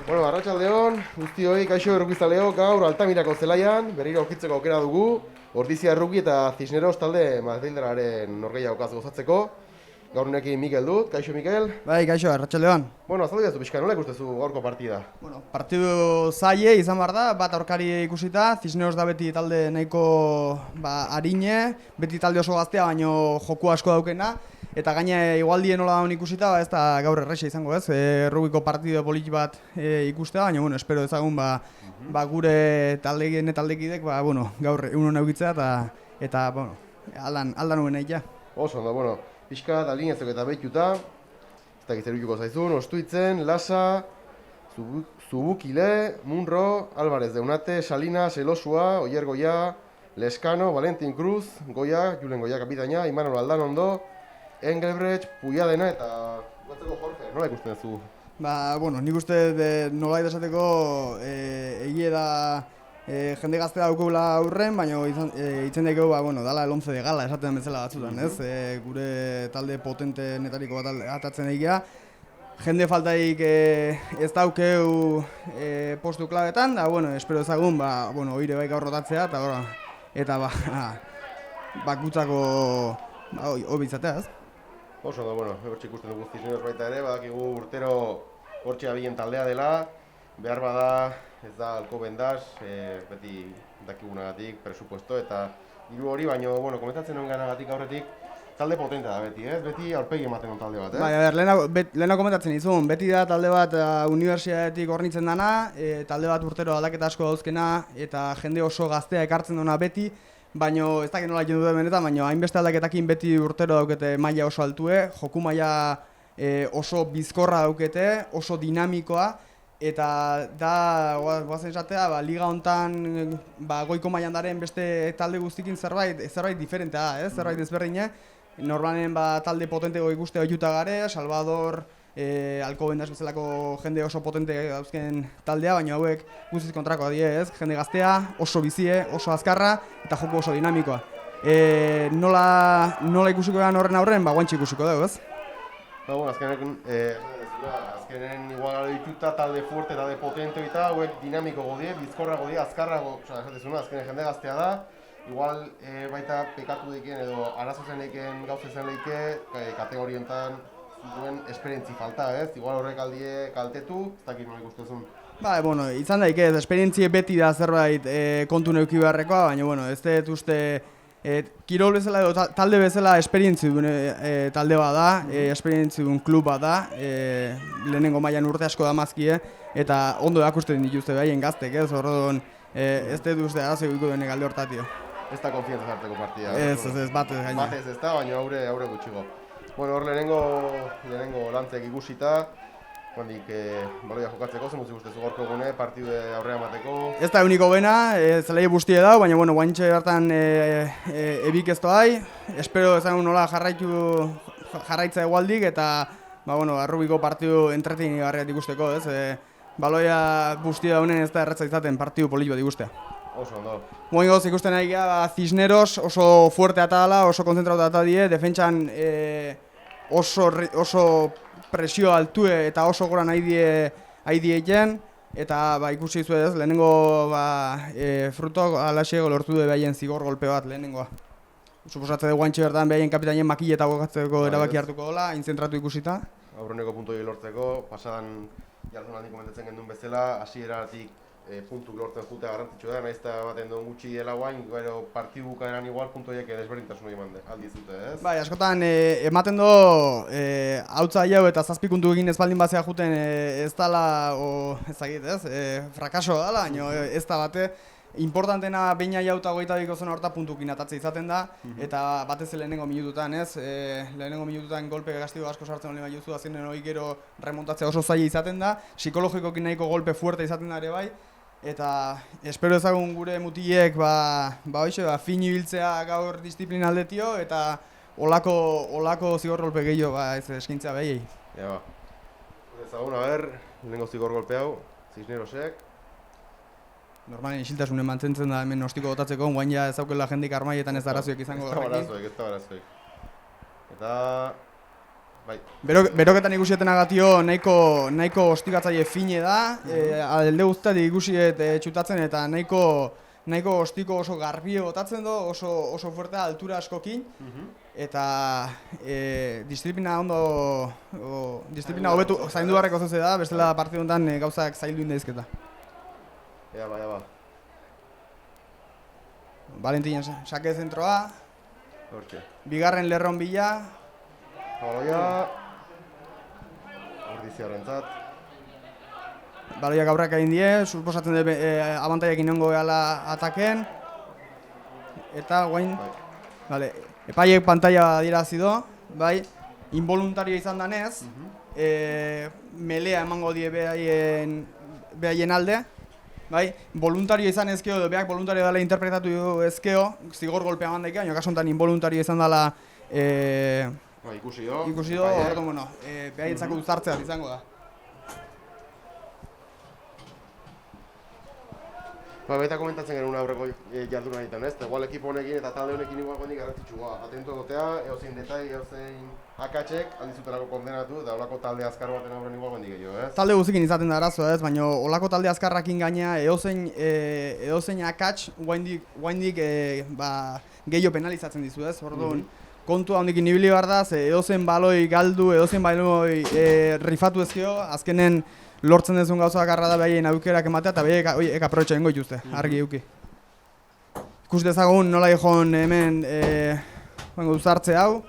Bueno, arratsaldeon, guztioi, kaixo errukizaleo, gaur Altamirako zelaian, berriro aurkitzeko aukera dugu, Ordizia Erruki eta Cisneros talde Madrildararen norgehiagokaz gozatzeko. Gaur honekin Mikel dut, kaixo Mikel. Bai, kaixo, arratsaldeon. Bueno, azaldu diazu pixka, nola ikustezu gaurko partida? Bueno, partidu zaie izan behar da, bat aurkari ikusita, Cisneros da beti talde nahiko arine, beti talde oso gaztea, baino joku asko daukena, eta gaine igualdien nola daun ikusita, ez da gaur erraixa izango ez, Rubiko partido politi bat ikustea, baina bueno, espero ezagun gure taldekidek, gaur egun eukitzea eta bueno, aldan nuen nahi ja. Oso, ondo, bueno, pixka, alineatzeko eta behituta, ez da gizerukiko zaizun, Ostuitzen, Lasa, Zubukile, Munro, Álvarez de Unate, Salinas, Elosua, Oier Goia, Lescano, Valentin Cruz, Goia, Julen Goia kapitaina, Imanol Aldanondo, Engelbrecht, Puyadena eta batzeko Jorge, nola ikusten zu? Bueno, nik uste nolait esateko egie da jende gaztea daukugula aurren, baina itzen daikegu, dala el 11 de gala esaten bezala batzutan, ez? Gure talde potente netariko bat atatzen egia. Jende faltaik ez daukeu postu klabetan, da, espero ezagun, oire bai gaur rotatzea, eta bakutzako hobi izatea, ez? Oso da, hortxe ikusten dugu Cisneros baita ere, badakigu urtero hortxe abilen taldea dela, behar bada ez da alko bendaz, beti dakigunagatik, presupuesto eta diru hori, baina, komentatzen nuen ganagatik aurretik, talde potente da beti, ez? Beti aurpegi ematen talde bat, eh? Lehenago komentatzen izun, beti da talde bat unibertsitatetik hornitzen dana, talde bat urtero aldaketa asko dauzkena, eta jende oso gaztea ekartzen duna beti, baina ez dakit nola jendu dut benetan, baina hainbeste aldaketakin beti urtero daukete maila oso altue, joku maila oso bizkorra daukete, oso dinamikoa, eta da, guazen esatea, liga hontan goiko mailan daren beste talde guztikin zerbait diferentea da, zerbait ezberdina. Normalen talde potente ikuste oiuta gare, Salvador, Alcobendas bezalako jende oso potente dauzken taldea, baina hauek guztiz kontrakoa die, ez? Jende gaztea, oso bizie, oso azkarra eta joko oso dinamikoa. Nola ikusiko da horren aurren, guantxe ikusiko dugu, ez? Azkenen igual gara dituta talde fuerte, talde potente eta hauek dinamiko godie, bizkorra godie, azkarra esatezuna, azkenen jende gaztea da. Igual baita pekatu diken edo arazo zen leiken, gauze zen leike, kategoriontan duen esperientzi falta, ez? Igual horrek aldie kaltetu, ez dakit nola ikustezun. Izan daik ez, esperientzie beti da zerbait kontu neuki beharrekoa, baina ez dut uste kirol bezala edo talde bezala esperientzi duen talde bat da, esperientzi duen klub bat da, lehenengo mailan urte asko damazkie, eta ondo erakusten dituzte behaien gaztek, ez? Horredon ez dut uste arazo egiko duen galde hortatio. Ez da konfiantza zarteko partida. Ez, batez gaina. Batez ez da, baina aurre gutxigo. Hor lehenengo lantzek ikusita, handik baloia jokatzeko, zen guzti guztezu gorko gune, partidu aurrea emateko. Ez da uniko bena, zelai guztie dau, baina guantxe hartan ebik ez doai. Espero ezagun nola jarraitza egualdik eta Rubiko partidu entreteni garriat ikusteko, ez? Baloia guztia daunen ez da erratza izaten partidu politi bat ikustea. Oso, ondo. Goz ikusten nahi gara Cisneros oso fuerte atala, oso konzentrauta atadie, defentsan oso presio altue eta oso gora nahi dieken, eta ikusi izu ez, lehenengo frutok alaxe lortu du behaien zigor golpe bat lehenengoa. Suposatze dugu guantxe bertan behaien kapitainen makileta gokatzeko erabaki hartuko dola, intzentratu ikusita. Aurreneko puntoi lortzeko, pasadan jardunaldi komentatzen gendun bezala, hasieratik puntuk lortzen jutea garrantzitsu da, nahiz eta baten duen gutxi dela guain, gero partidu bukaeran igual puntoiek desberdintasuna eman aldizute, ez? Askotan ematen do, hautza jau eta zazpikuntu egin ez baldin bazea juten ez dala, ezagit, ez? Frakaso dala, ez da bate. Importantena beina jauta goita biko zona horta puntukin atatze izaten da, eta batez lehenengo minututan, ez? Lehenengo minututan golpe gastigo asko sartzen olima juzu, azinen hori gero remontatzea oso zaila izaten da, psikologikokin nahiko golpe fuerte izaten da ere bai, eta espero ezagun gure mutiek fini biltzea gaur disiplina aldetio, eta olako zigor golpe gehiago eskintzea behiei. Ezagun, lehenengo zigor golpe hau, Cisnerosek. Normalen isiltasunen mantentzen da hemen ostiko botatzeko, guain ja ez daukela jendik armaietan ez da arazoik izango horrekin. Ez da arazoik. Eta Bai. Beroketan ikusietanagatio nahiko ostikatzaile fine da, alde guztatik ikusiet txutatzen eta nahiko ostiko oso garbi botatzen du, oso fuertea, altura askokin, eta disiplina hobetu zaindu barreko zoze da, bestela partidu honetan gauzak zaildu indaizketa. Eba. Valentin sake zentroa, bigarren lerron bila, baloia ordiziarentzat. Baloiak aurrak egin die, suposatzen dut abantaiak inongo gehala ataken. Eta guain, epaiek pantalla adierazi do, bai, involuntario izan danez, melea emango die behaien alde, bai, voluntario izan ezkeo, edo beak voluntario dela interpretatu ezkeo, zigor golpea mandaik, baina kasu honetan involuntario izan dela Ikusi do, orduan, bueno, behaietzako uzartzea izango da. Baita komentatzen genuen aurreko jarduna ditan, ez? Igual ekipo honekin eta talde honekin igual gondi garrantzitsua. Atento dotea, eozein detai, eozein akatsek, aldizutelako kondenatu, eta olako talde azkar baten aurren igual gondi gehiago, ez? Talde guztikin izaten da arazo, ez? Baina olako talde azkarrakin gaina eozein akats guaindik gehiago penalizatzen dizu, ez? Orduan, kontua hondikin ibili behar da, eozein baloi galdu, eozein baloi rifatu ezkio, azkenen lortzen dezun gauza bakarra da behaien aukerak ematea eta behaik aprobetxa egingo dituzte, argi euki. Ikus dezagun nola joan hemen uzartze hau.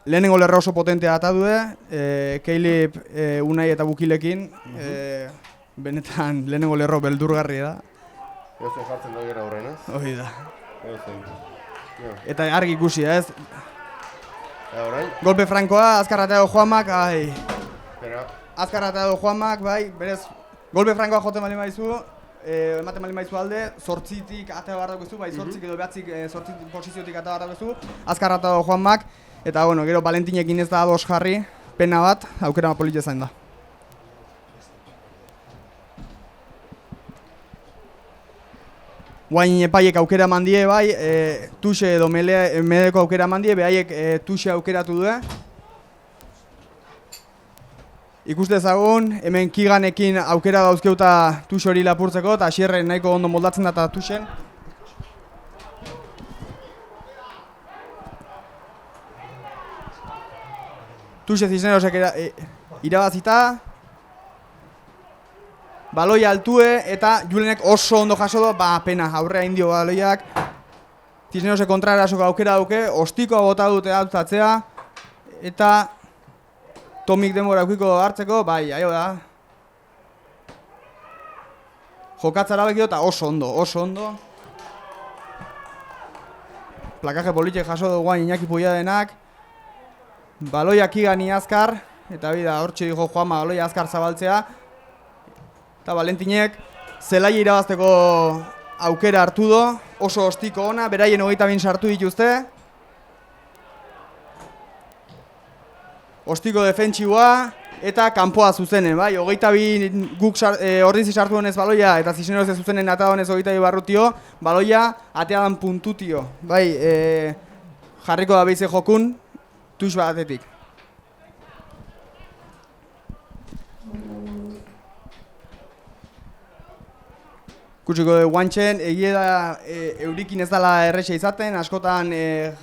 Lehenengo lerro oso potentea ata due, Keilip, Unai eta Bukilekin, benetan lehenengo lerro beldurgarri da. Eozen jartzen da gero horren, ez? Hori da. Eozen. Eta argi ikusi, ez? Orain? Golpe frankoa, azkarratea Juanmak, Azkarrata edo Juanmak, bai, berez, golpe frankoa joten bali maizu, ematen bali maizu alde, 8tik atea behar dagoezu, bai, 8 edo 8 posiziotik atea behar dagoezu, Azkarrata edo Juanmak, eta, bueno, gero Valentinekin ez da ados jarri, pena bat, aukera politia zain da. Guain epaiek aukera mandie, bai, tuxe edo medeko aukera mandie, behaiek tuxe aukeratu du. Ikus dezagun, hemen Kiganekin aukera dauzkeuta tux hori lapurtzeko, eta Xierren nahiko ondo moldatzen da eta tuxen. Tuxe Cisnerosek irabazita. Baloia altue eta Julenek oso ondo jaso do, pena, aurrea indio baloiak. Cisnerosek kontra erasoko aukera dauke, ostikoa bota dute altzatzea, eta Tomik denbora aukiko hartzeko, bai, aio da. Jokatzara bekio eta oso ondo. Plakaje politxek jaso duguain Iñaki Puiadenak. Baloia Kigani azkar, eta bida hortxe dijo Juanma baloia azkar zabaltzea. Eta Valentinek zelaia irabazteko aukera hartu do, oso ostiko ona, beraien 22 sartu dituzte. Ostiko defentsiboa eta kanpoa zuzenen, bai, 22 guk ordizi sartu honez baloia eta Cisneros zuzenen ata honez 22 barrutio, baloia ateadan puntutio, bai, jarriko da beize jokun, tux batetik. Ikusiko dugu guantxen, egie da eurikin ez dela errexe izaten, askotan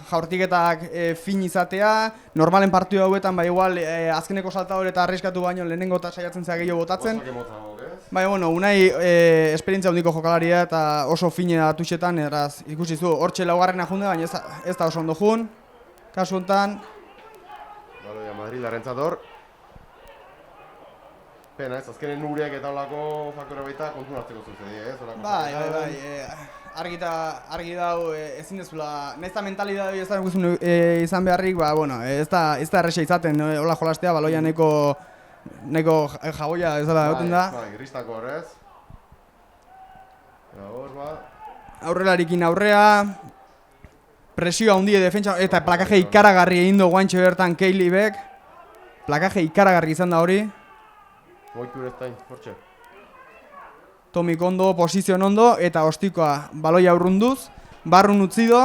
jaurtiketak fin izatea, normalen partidu hauetan, bai igual azkeneko saltadore eta arriskatu baino lehenengo eta saiatzen zea gehiago botatzen. Bai, bueno, Unai esperientzia handiko jokalaria eta oso fine da tuxetan, erraz ikusi zu, hortxe laugarrena junde, baina ez da oso ondo jun, kasu honetan. Baloia Madridarrentzat. Pena ez, azkenen nureak eta olako faktore baita kontun hartzeko zuzedi, ez? Bai, argi dau ezin dezula, nahiz eta mentalidade izan beharrik, bueno, ez da errexa izaten, hola jolastea, baloia nahiko jaboia ez dela egoten da. Bai, irristako horrez. Aurrelarikin aurrea, presioa hundie defentsa, eta plakaje ikaragarri egin du guantxe bertan Keilibek. Plakaje ikaragarri izan da hori. Goitu ereztain, hortxe. Tomik ondo, posizion ondo, eta ostikoa baloia urrunduz. Barrun utzi do,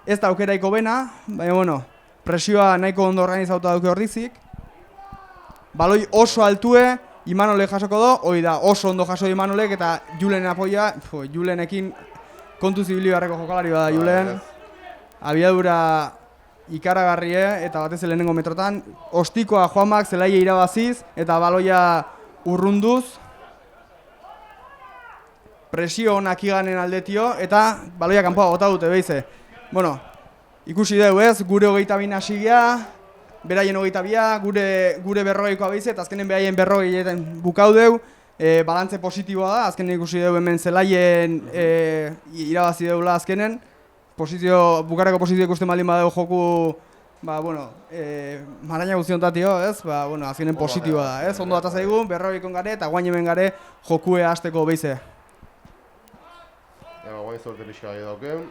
ez da aukeraiko bena, baina bueno, presioa nahiko ondo organizauta dauke Ordizik. Baloi oso altue, Imanolek jasoko do, hoi da oso ondo jaso Imanolek eta Julen apoia, Julenekin kontu zibili beharreko jokalari bada Julen. Abiadura ikaragarrie eta batez lehenengo metrotan. Ostikoa Juanmak zelaia irabaziz eta baloia urrunduz. Presio onak iganen aldetio eta baloia kanpoa bota dute behize. Bueno, ikusi dugu ez, gure 22 hasigia, beraien 22, gure 40koa behize eta azkenen beraien 40 bukau dugu. Balantze positiboa da, azkenen ikusi dugu hemen zelaien irabazi dugula azkenen. Bukarako posizio ikusten baldin badeu joku, maraina guztiontatio, ez? Azkenen positiboa da, ez? Ondo data zaigu, 40 gare eta guain hemen gare jokue hasteko behize. Guain zorte pixka gai dauken,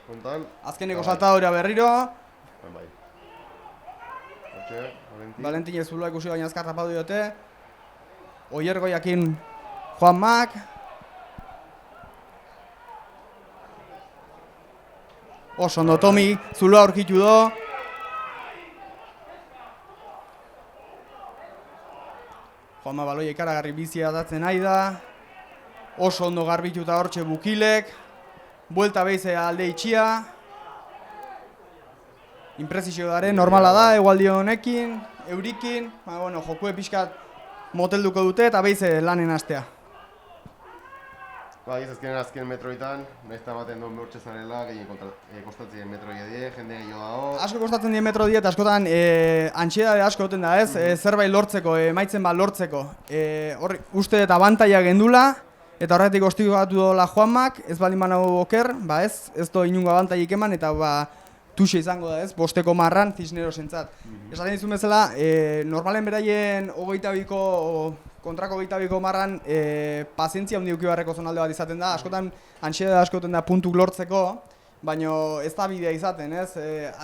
kontan. Azkeneko saltadorea berriro. Bai. Valentin ez zulua ikusi baina azkar tapatu diote. Oiergoiakin Juanmak. Oso ondo Tomi, zulua aurkitu do. Juanma baloia ikaragarri bizia datzen nahi da. Oso ondo garbituta hortxe Bukilek. Buelta behize alde itxia. Impresizio daren, normala da, egualdi honekin, eurikin. Jokue pixkat motelduko dute eta behize lanen hastea. Azken metroetan, nahiz eta baten duen behortxe zanela, gehien kostatzen metroi edie, jende gehiago dago. Asko kostatzen dien metro die eta askotan antsiedade asko duten da ez, zerbait lortzeko, maitzen bat lortzeko. Uste eta abantaia gendula, eta horretik ostikatu dola Juanmak, ez baldin banago oker, ez do inungo abantaik eman eta tuxe izango da ez, bosteko marran Cisneros entzat. Esaten dizun bezala, normalen beraien 22ko kontrako 22ko marran pazientzia handi uki beharreko zonalde bat izaten da, askotan antsiedade askoten da puntuk lortzeko, baina ez da bidea izaten, ez?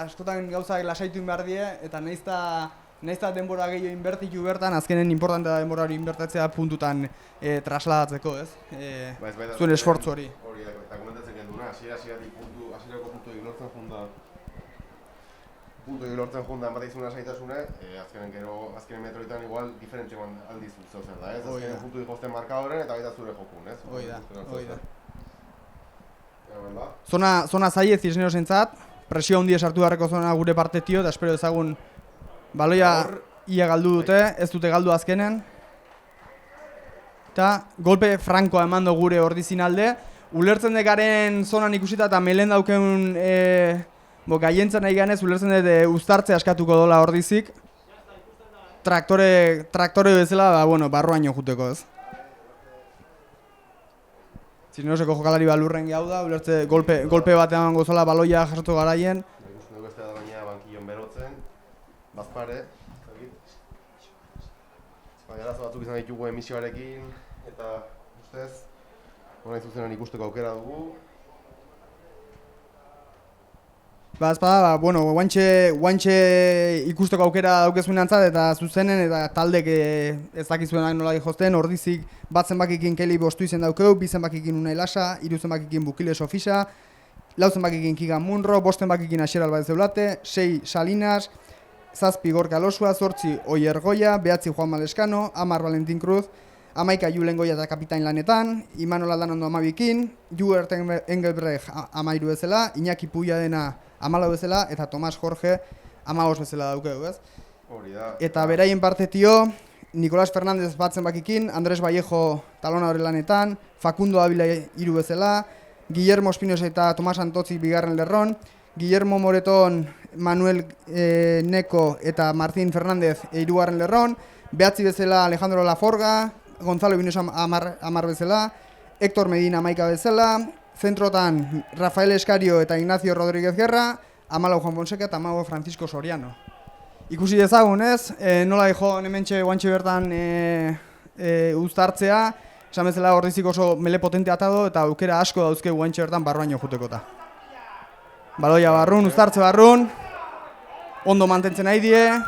Askotan gauzak lasaitu behar die, eta nahiz eta denbora gehiago inbertitu bertan, azkenen importante da denbora hori inbertatzea puntutan trasladatzeko, ez? Zuen esfortzu hori. Hori, eta komentatzen genduna, hasierako puntuik lortzen junda, ematen izuna saitasune, azkenen metroetan igual diferentxe eman aldiz zauzen da, ez? Azkenen puntuik jozten markadoren eta baita zure jokun, ez? Hoi da. Zona zaie Cisneros entzat, presio handia sartu beharreko zona gure partetio, eta espero ezagun baloia ia galdu dute, ez dute galdu azkenen. Eta golpe frankoa emando gure Ordizin alde. Ulertzen dekaren zonan ikusita eta melen daukeun gaientzan nahi ganez, ulertzen dut uztartze askatuko dola Ordizik. Traktore bezala, barroaino juteko ez. Cisneroseko jokalari balurren gau da, ulertze golpe bat eman gozola baloia jasatu garaien. Ikusten dugu ez da baina bankillon berotzen, bazpare. Arazo batzuk izan ditugu emisioarekin, eta ustez, hona izuzenan ikusteko aukera dugu. Ezpada, guantxe ikusteko aukera daukezuen antzat eta zuzenen eta taldek ez dakizuenak nola jozten, Ordizik bat zenbakikin Keli bostu izen daukeu, 2 zenbakikin Unai Lasa, 3 zenbakikin Bukile Sofisa, 4 zenbakikin Kigan Munro, 5 zenbakikin Asier Albadez Zeulate, 6 Salinas, 7 Gorka Losua, 8 Oier Goia, 9 Juan Maleskano, 10 Valentin Cruz, 11 Julen Goia eta kapitain lanetan, Imanol Aldanondo 12kin, Juert Engelbrecht 13 bezala, Iñaki Puia dena 14 bezala, eta Tomas Jorge 15 bezala daukeu, ez? Hori da. Eta beraien partetio, Nicolás Fernández bat zenbakikin, Andrés Vallejo talona hori lanetan, Facundo Avila 3 bezala, Guillermo Espinosa eta Tomas Antotzi 2. lerron, Guillermo Moreton, Manuel Neko eta Martín Fernández 3. lerron, 9 bezala Alejandro Laforga, Gonzalo Vinosa 10 bezala, Héctor Medina 11 bezala, zentrotan Rafael Escario eta Ignacio Rodríguez Guerra, 14 Juan Fonseca eta 15 Francisco Soriano. Ikusi dezagun ez, nola jo hementxe guantxe bertan uztartzea, esan bezala Ordizik oso mele potente atado eta aukera asko dauzke guantxe bertan barroaino jutekota. Baloia barrun, uztartze barrun, ondo mantentzen nahi die,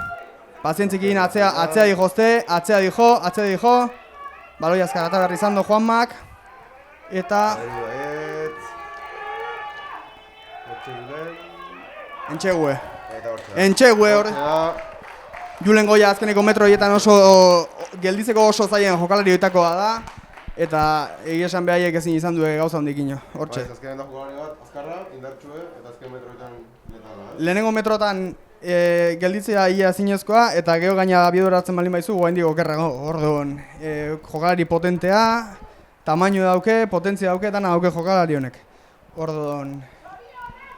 pazientzikin atzea dijozte, atzea dijo, baloia azkarata berri izan do Juanmak, eta entxegue. Entxegue hor, Julen Goia azkeneko metro horietan oso, gelditzeko oso zaien jokalari hoitakoa da, eta egia esan behaiek ezin izan du gauza handikino, hortxe. Azkenen da jokalari bat, azkarra, indartsue, eta azken metroetan letala. Lehenengo metrotan gelditzea ia zinezkoa, eta gero gaina abiaduratzen baldin baizu, goaindik okerrago, orduan. Jokalari potentea, tamaino dauke, potentzia dauke, dana dauke jokalari honek. Orduan.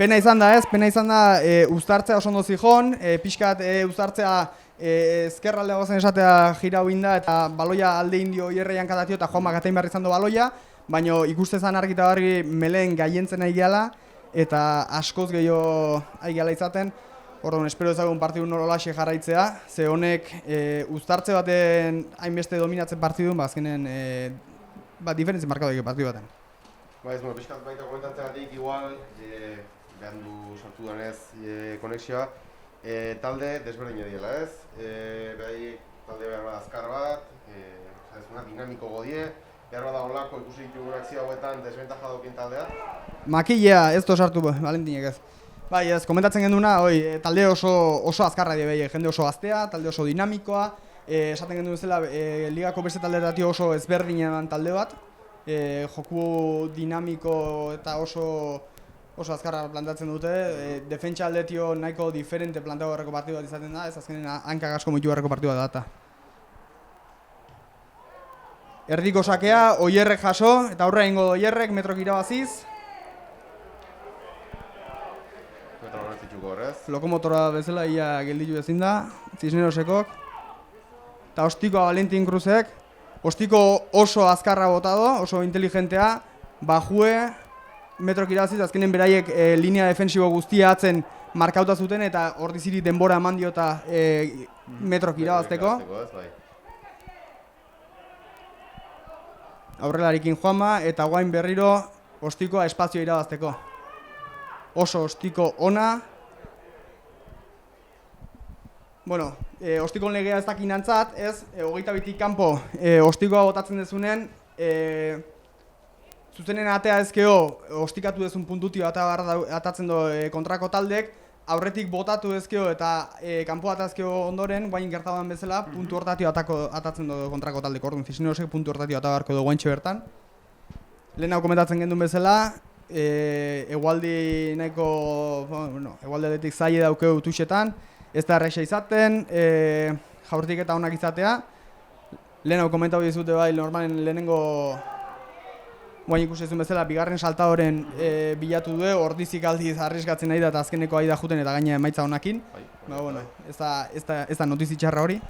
Pena izan da uztartzea oso ondo zijon, pixkat uztartzea ezkerralde gozen esatea jirau inda eta baloia alde indio hierreian katatio eta joan bakatein behar izan du baloia, baina ikustezan argita barri meleen gaientzen aigeala eta askoz gehiago aigeala izaten. Orduan, espero ezagun partidu norolaxe jarraitzea, ze honek uztartze baten hainbeste dominatzen partidun, azkenen diferentzia markatu dake partidu baten. Ba ez, pixkat baita komentatzeagatik igual, behan du sartu danez konexioa, talde desberdin ediela ez, behai talde behar bat azkar bat, dinamiko godie, behar bat olako ikusi ditugun akzio hauetan desbentaja daukien taldea. Makilea ez to sartu, Valentinek ez. Bai ez, komentatzen genduna, talde oso azkarra die behie, jende oso gaztea, talde oso dinamikoa, esaten gendu bezala ligako beste talderatio oso ezberdinen talde bat, joku dinamiko eta oso azkarra plantatzen dute, defentsa aldetio nahiko diferente plantago horreko partidu bat izaten da, ez azkenen hankak asko muitu horreko partidu bat data. Erdiko sakea, Oierrek jaso, eta aurre egingo Oierrek, metrok irabaziz. Metro horretitxuko horrez. Lokomotora bezala ia gelditu ezin da, Cisnerosekok. Eta ostikoa Valentin Cruzek, ostiko oso azkarra botado, oso inteligentea, bajue, metrok irabaziz, azkenen beraiek linea defensibo guztia atzen markauta zuten eta ordiziri denbora eman diota metrok irabazteko. Aurrelarikin joanma eta guain berriro ostikoa espazio irabazteko. Oso ostiko ona. Bueno, ostikon legea ez dakin antzat, ez, 22tik kanpo ostikoa botatzen dezunen, zuzenen atea ezkeo ostikatu dezun puntutio atatzen do kontrako taldek, aurretik botatu ezkeo eta kanpo atazkeo ondoren, guain gertaban bezala, puntu hortatio atatzen do kontrako taldek, orduan Cisnerosek puntu hortatio atabarko do guaintxe bertan. Lehen hau komentatzen gendun bezala, egualdi nahiko, egualdi aldetik zaila daukeu tuxetan, ez da erraixa izaten, jaurtik eta onak izatea. Lehen hau komentau dizute bai, normalen lehenengo guain ikusezun bezala, bigarren saltadoren bilatu du, ordizik aldiz arriskatzen nahi da eta azkeneko aida juten eta gaina emaitza honakin. Ba, bueno, ez da notizitxarra hori.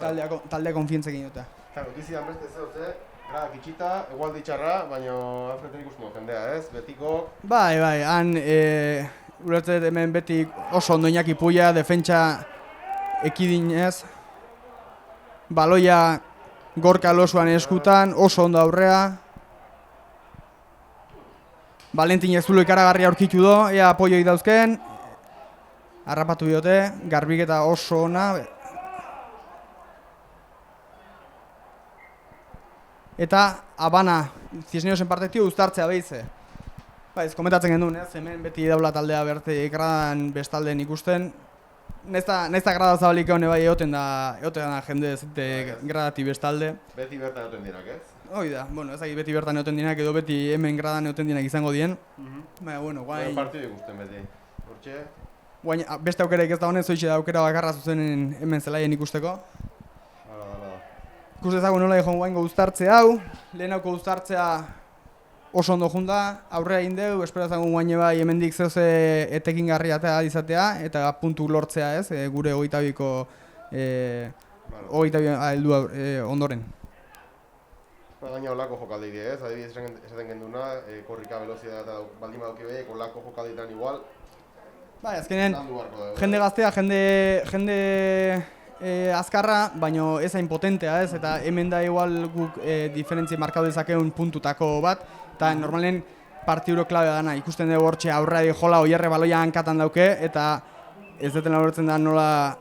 Taldea konfientzekin dute. Notizian beste zehoze, gradak itxita, egualdi txarra, baina Alfreden ikusten dut jendea, ez? Betiko... Bai, han ulertzet hemen beti oso ondo Iñaki Puia, defentsa ekidin ez. Baloia Gorka Losuan eskutan, oso ondo aurrea. Valentin ez zulo ikaragarria aurkitu do, ea apoioi dauzken. Harrapatu diote, garbiketa oso ona. Eta Habana, Cisnerosen partetio uztartzea behize. Ba, ez komentatzen gendun, ez, hemen beti daula taldea berte gradan bestalden ikusten. Nesta grada zabalik hone bai egoten da jende zite gradati bestalde. Beti bertan egoten dinak, ez? Hoi da, bueno, ezagik beti bertan egoten dinak edo beti hemen gradan egoten dinak izango dien. Baina, bueno, guain... Partidu ikusten beti, hortxe? Guain, beste aukerek ez da honen, zoixe da aukera bakarra zuzenen hemen zelaien ikusteko. Ikuste ezagun nola egon guaingo uztartze hau, lehenauko uztartzea oso ondo junda, aurrea egin deu, espero ezagun guaine bai hemendik zehose etekingarria izatea eta puntu lortzea ez, gure hogeita heldu ondoren. Gaina olako jokaldi ez, adibidez esaten genduna, korrika velozidea eta baldin baduki behiek, olako jokalditan igual. Bai, azkenen, jende gaztea, jende azkarra, baino ez hain potentea ez, eta hemen da igual guk diferentzi markatu dezakeun puntutako bat, eta normalen partiduro klabe dana, ikusten dugu hortxe aurra jola Oierre baloia hankatan dauke, eta ez deten labortzen da nola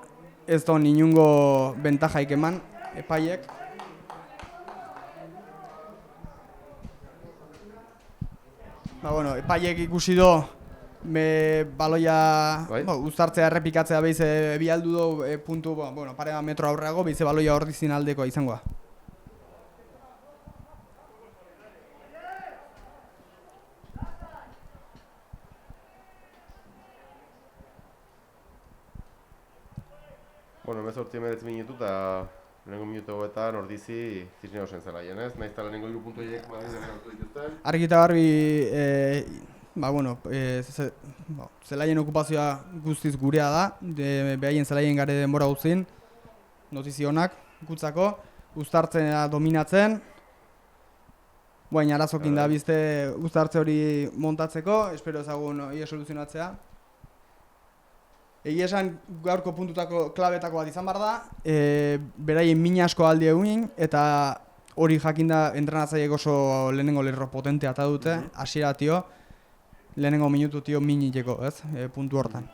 ez da inungo bentajaik eman, epaiek. Ba, bueno, epaiek ikusi do baloia Bai. uztartzea errepikatzea behize bi aldu du puntu, pare bat metro aurreago, behize baloia ordizin aldekoa izangoa. Bueno, 18 minutu eta lehenengo minutu hogetan ordizi Cisneros zelaien, ez? Nahiz eta lehenengo 3 puntu horiek Madriden hartu dituzten. Argi eta garbi, zelaien okupazioa guztiz gurea da, behaien zelaien gare denbora guztin, notizionak gutzako, uztartzea dominatzen, baina arazokin da bizte uztartze hori montatzeko, espero ezagun hori soluzionatzea. Egia esan gaurko puntutako klabetako bat izan behar da, beraien min asko aldi egin, eta hori jakinda entrenatzaileek oso lehenengo lerro potentea ata dute, hasiera tio, lehenengo minutu tio min iteko, ez, puntu hortan.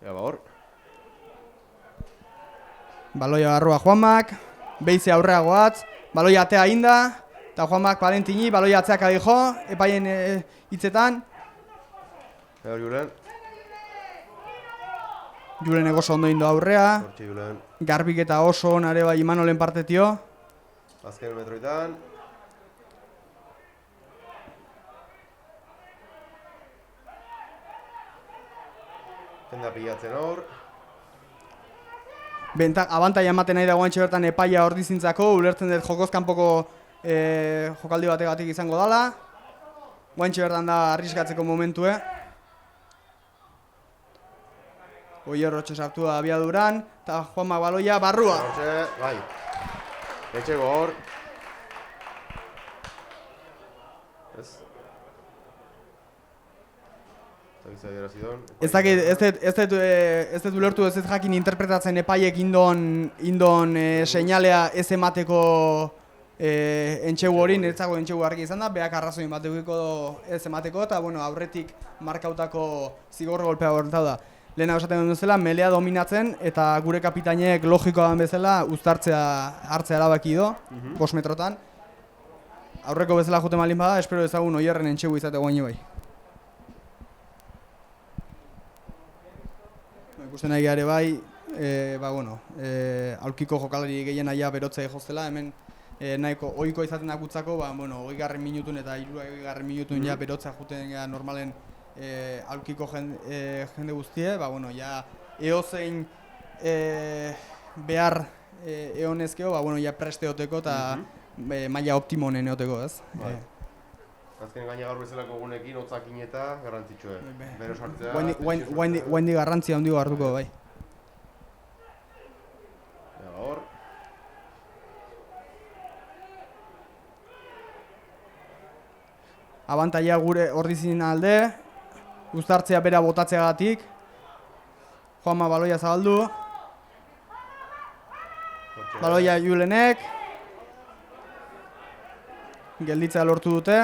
Hor. Baloia barrua Juanmak, behize aurreagoatz, baloia atea inda, eta Juanmak Valentini, baloia atzeak adijo, epaien hitzetan. Julen. Julen egoso ondo indo aurrea. Hortxe Julen. Garbik eta oso onare bai Imanolen partetio. Azken metroetan. Jendea pilatzen hor. Abantaia ematen nahi da guantxe bertan epaia ordizintzako, ulertzen dut jokoz kanpoko jokaldi bategatik izango dala. Guantxe bertan da arriskatzeko momentue. Oier Rotxe sartu da abiaduran, eta Juanma baloia barrua. Hortxe, bai. Etxego hor. Ez. Ez dut ulertu ez jakin interpretatzen epaiek indon seinalea ez emateko entxegu hori, niretzako entxegu argi izan da, behak arrazoin bat edukiko ez emateko, eta aurretik markautako zigor golpea bortau da. Lehena esaten duen bezala, melea dominatzen, eta gure kapitainek logikoa den bezala uztartzea hartzea erabaki do, 5 metrotan. Aurreko bezala jote malin bada, espero ezagun Oierren entxegu izate guaini bai. Ikusten nahi gare bai, aulkiko jokalari gehien aia berotzea joztela, hemen nahiko ohiko izaten dakutzako, 20 minutun eta 30 minutun ja berotzea juten normalen aulkiko jende guztie, eozein behar eonezkeo, ja preste oteko eta maila optimonen eoteko, ez? Azken gaina gaur bezalako gunekin, hotzakin eta garrantzitsue. Bero sartzea... Guaindi garrantzia handigo hartuko, bai. Hor. Abantaia gure ordizin alde, uztartzea bera botatzeagatik. Juanma baloia zabaldu. Baloia Julenek. Gelditzea lortu dute.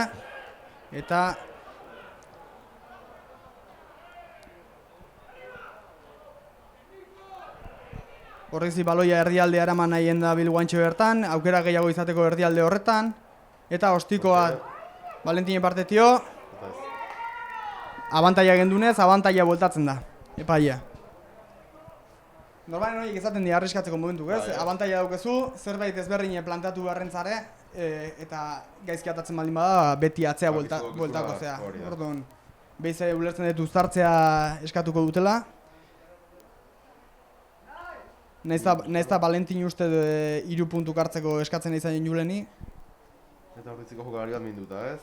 Eta horrezi baloia erdialde araman nahien da bilguantxe bertan, aukera gehiago izateko erdialde horretan, eta ostikoa Valentinen partetio, abantaia gendunez, abantaia bueltatzen da, epaia. Normalen horiek izaten dira arriskatzeko momentu, ez? Abantaia daukezu, zerbait ezberdine plantatu beharrentzare, eta gaizki atatzen baldin bada, beti atzea bueltako zea. Orduan, behize ulertzen dut uztartzea eskatuko dutela. Nahiz eta Valentin uste 3 puntuk hartzeko eskatzen izanen Juleni. Eta horretziko jokalari bat minduta, ez?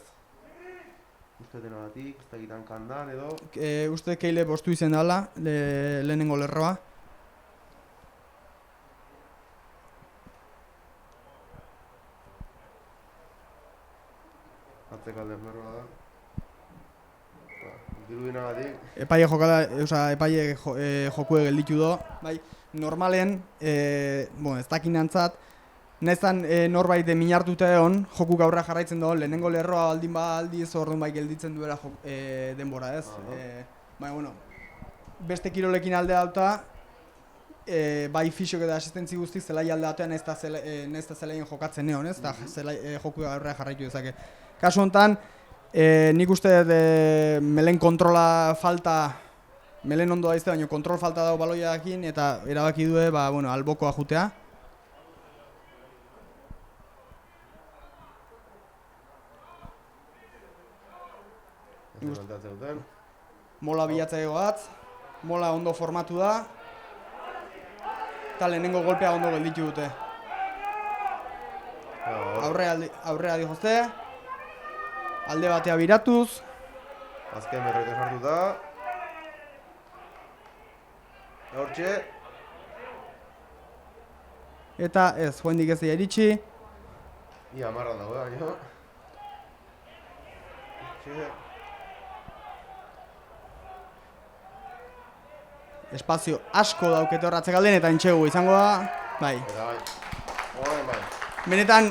Uste denagatik, ez da gitan kandan edo... Uste Keile postu izen dela, lehenengo lerroa. Atzeko alde merroa da. Dirudinagatik... Epaile jokue gelditu do. Normalen, ez dakinantzat, naizan norbait minartuta egon, jokuk aurra jarraitzen do, lehenengo lerroa aldin aldiz orduan bai gelditzen duela denbora, ez? Beste kirolekin alde dauta, bai fisiok eta asistentzi guztik zelai alde batean ez da zelaien jokatzen neon, ez? Eta joku aurrera jarraitu dezake. Kasu honetan, nik uste melen kontrola falta, melen ondo daizte, baina kontrol falta dago baloiakin eta erabaki du, albokoa jutea. Mola bilatzaile bat, mola ondo formatu da, eta lehenengo golpea ondo gelditu dute. Aurrea dihozte, alde batea biratuz. Azken berroita sartu da. Hortxe. Eta ez, joendik ez dira iritsi. Ia marran dago, baina. Espazio asko daukete horratze galden eta entxegu izango da, bai. Eta bai, horren bai. Benetan,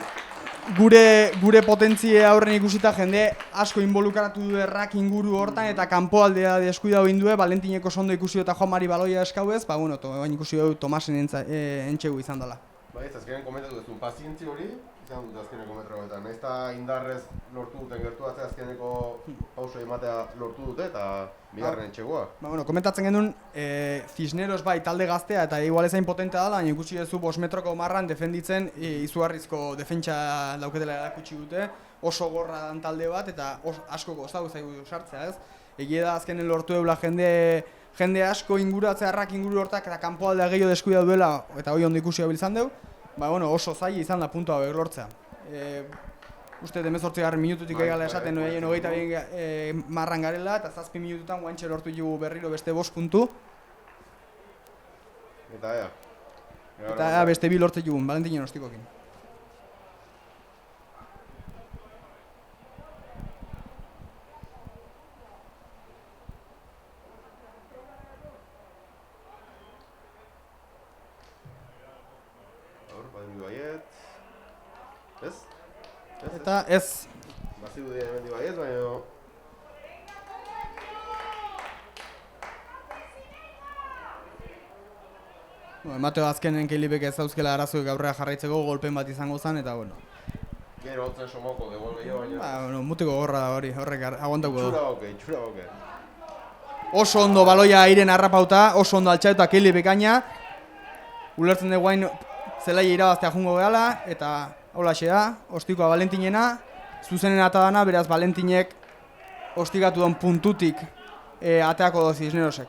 gure potentzie aurren ikusita jende asko involukratu du errak inguru hortan eta kanpoaldea deskuidatu egin du, Valentineko sondo ikusi eta Juan Mari baloia eskauez, baina ikusi du Tomasen entxegu izan dela. Bai, ez azkenen komentatu duzun, pazientzi hori izan dut azkeneko metroetan. Nahiz eta indarrez lortu duten gertuatzea azkeneko pauso ematea lortu dute eta bigarren entxegua. Komentatzen genuen, Cisneros bai talde gaztea eta igual ezain potentea dela, baina ikusi duzu 5 metroko marran defenditzen izugarrizko defentsa dauketela erakutsi dute, oso gorra dan talde bat eta asko gozatu zaigu sartzea, ez? Egia da azkenen lortu eula jende asko inguratzea errak inguru hortak eta kanpoaldea gehiago deskuida duela eta hori ondo ikusi izan dugu, oso zaila izan da puntua hauek lortzea. Uste 18 minututik egala esaten noeien 22 marran garela eta 7 minututan guantxe lortu dugu berriro beste 5 puntu. Eta ea. Eta beste 2 lortu dugu, Valentinen ostikokin. Ez? Eta ez. Bazigu dira hemen baiet, baina... Emateo azkenen keilipek ez dauzkela arazoek aurrera jarraitzeko golpen bat izango zen eta Gero hotzen somoko degol gehiago baina... Mutiko gorra da horrek aguantako du. Itxura boke. Oso ondo baloia airen harrapauta, oso ondo altxauta keilipek aina. Ulertzen dugu hain zelaia irabaztea jungo gehala eta holaxe da, ostikoa Valentinena, zuzenen atadana, beraz Valentinek ostikatu duen puntutik ateako do Cisnerosek.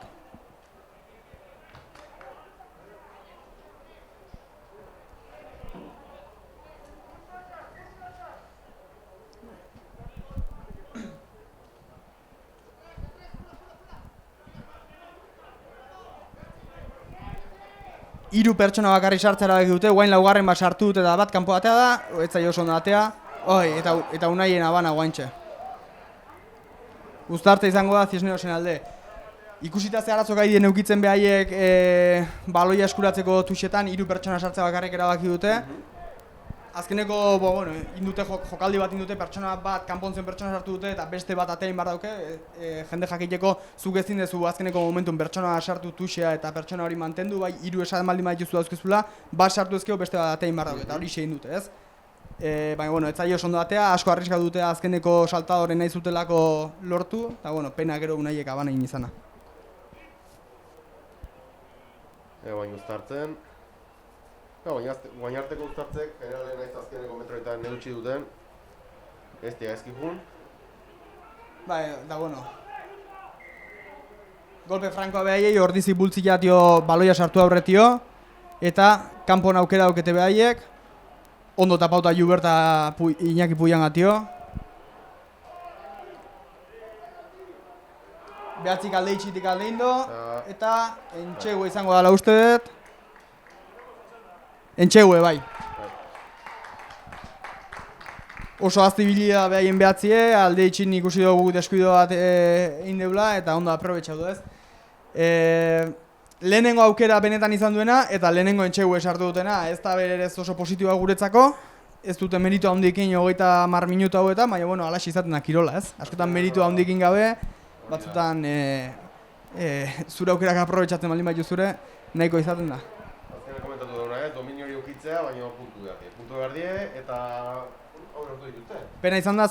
Hiru pertsona bakarri sartzera erabaki dute, guain laugarren bat sartu dute eta bat kanpo atea da, ez zaio oso ondo atea, eta unaien abana guaintxe. Uztarte izango da Cisnerosen alde. Ikusita ze arazo gaidien eukitzen behaiek baloia eskuratzeko tuxetan, hiru pertsona sartzea bakarrik erabaki dute. Azkeneko, indute jokaldi bat indute, pertsona bat, kanpontzen pertsona sartu dute eta beste bat atein bar dauke, jende jakiteko zuk ezin dezu azkeneko momentun pertsona sartu tuxea eta pertsona hori mantendu, bai hiru esan maldi maituzu dauzkezula, bat sartu ezkeo beste bat atein bar dauke eta hori segin dute, ez? Baina, ez zailo oso ondo atea, asko arriska dute azkeneko saltadoren nahi zutelako lortu, eta pena gero unaiek abana egin izana. Baina uztartzen. Guainarteko uztartzek, generalen naiz azkeneko metroetan neutxi duten, ez tira ezkipun. Golpe frankoa behaiei, ordizik bultzi jatio baloia sartu aurretio, eta kanpon aukera daukete behaiek, ondo tapauta Juberta Iñaki Puian atio. Behatzik alde itxitik alde indo, eta entxegu izango dela uste dut. Entxegue, bai. Oso azti bilia behaien behatzie, alde itxin ikusi dugu deskuido bat egin deula, eta ondo aprobetxau du ez. Lehenengo aukera benetan izan duena, eta lehenengo entxegue sartu dutena, ez da berez oso positiboa guretzako, ez dute meritu handikin 30 minutu hauetan, baina alaxi izaten da kirola ez. Askotan meritu handikin gabe, batzutan zure aukerak aprobetxatzen baldin baitu zure, nahiko izaten da. Azkenean komentatu duguna, dominio hori ukitzea, baina puntu behar die. Puntu behar die, eta hau lortu dituzte. Pena izan da,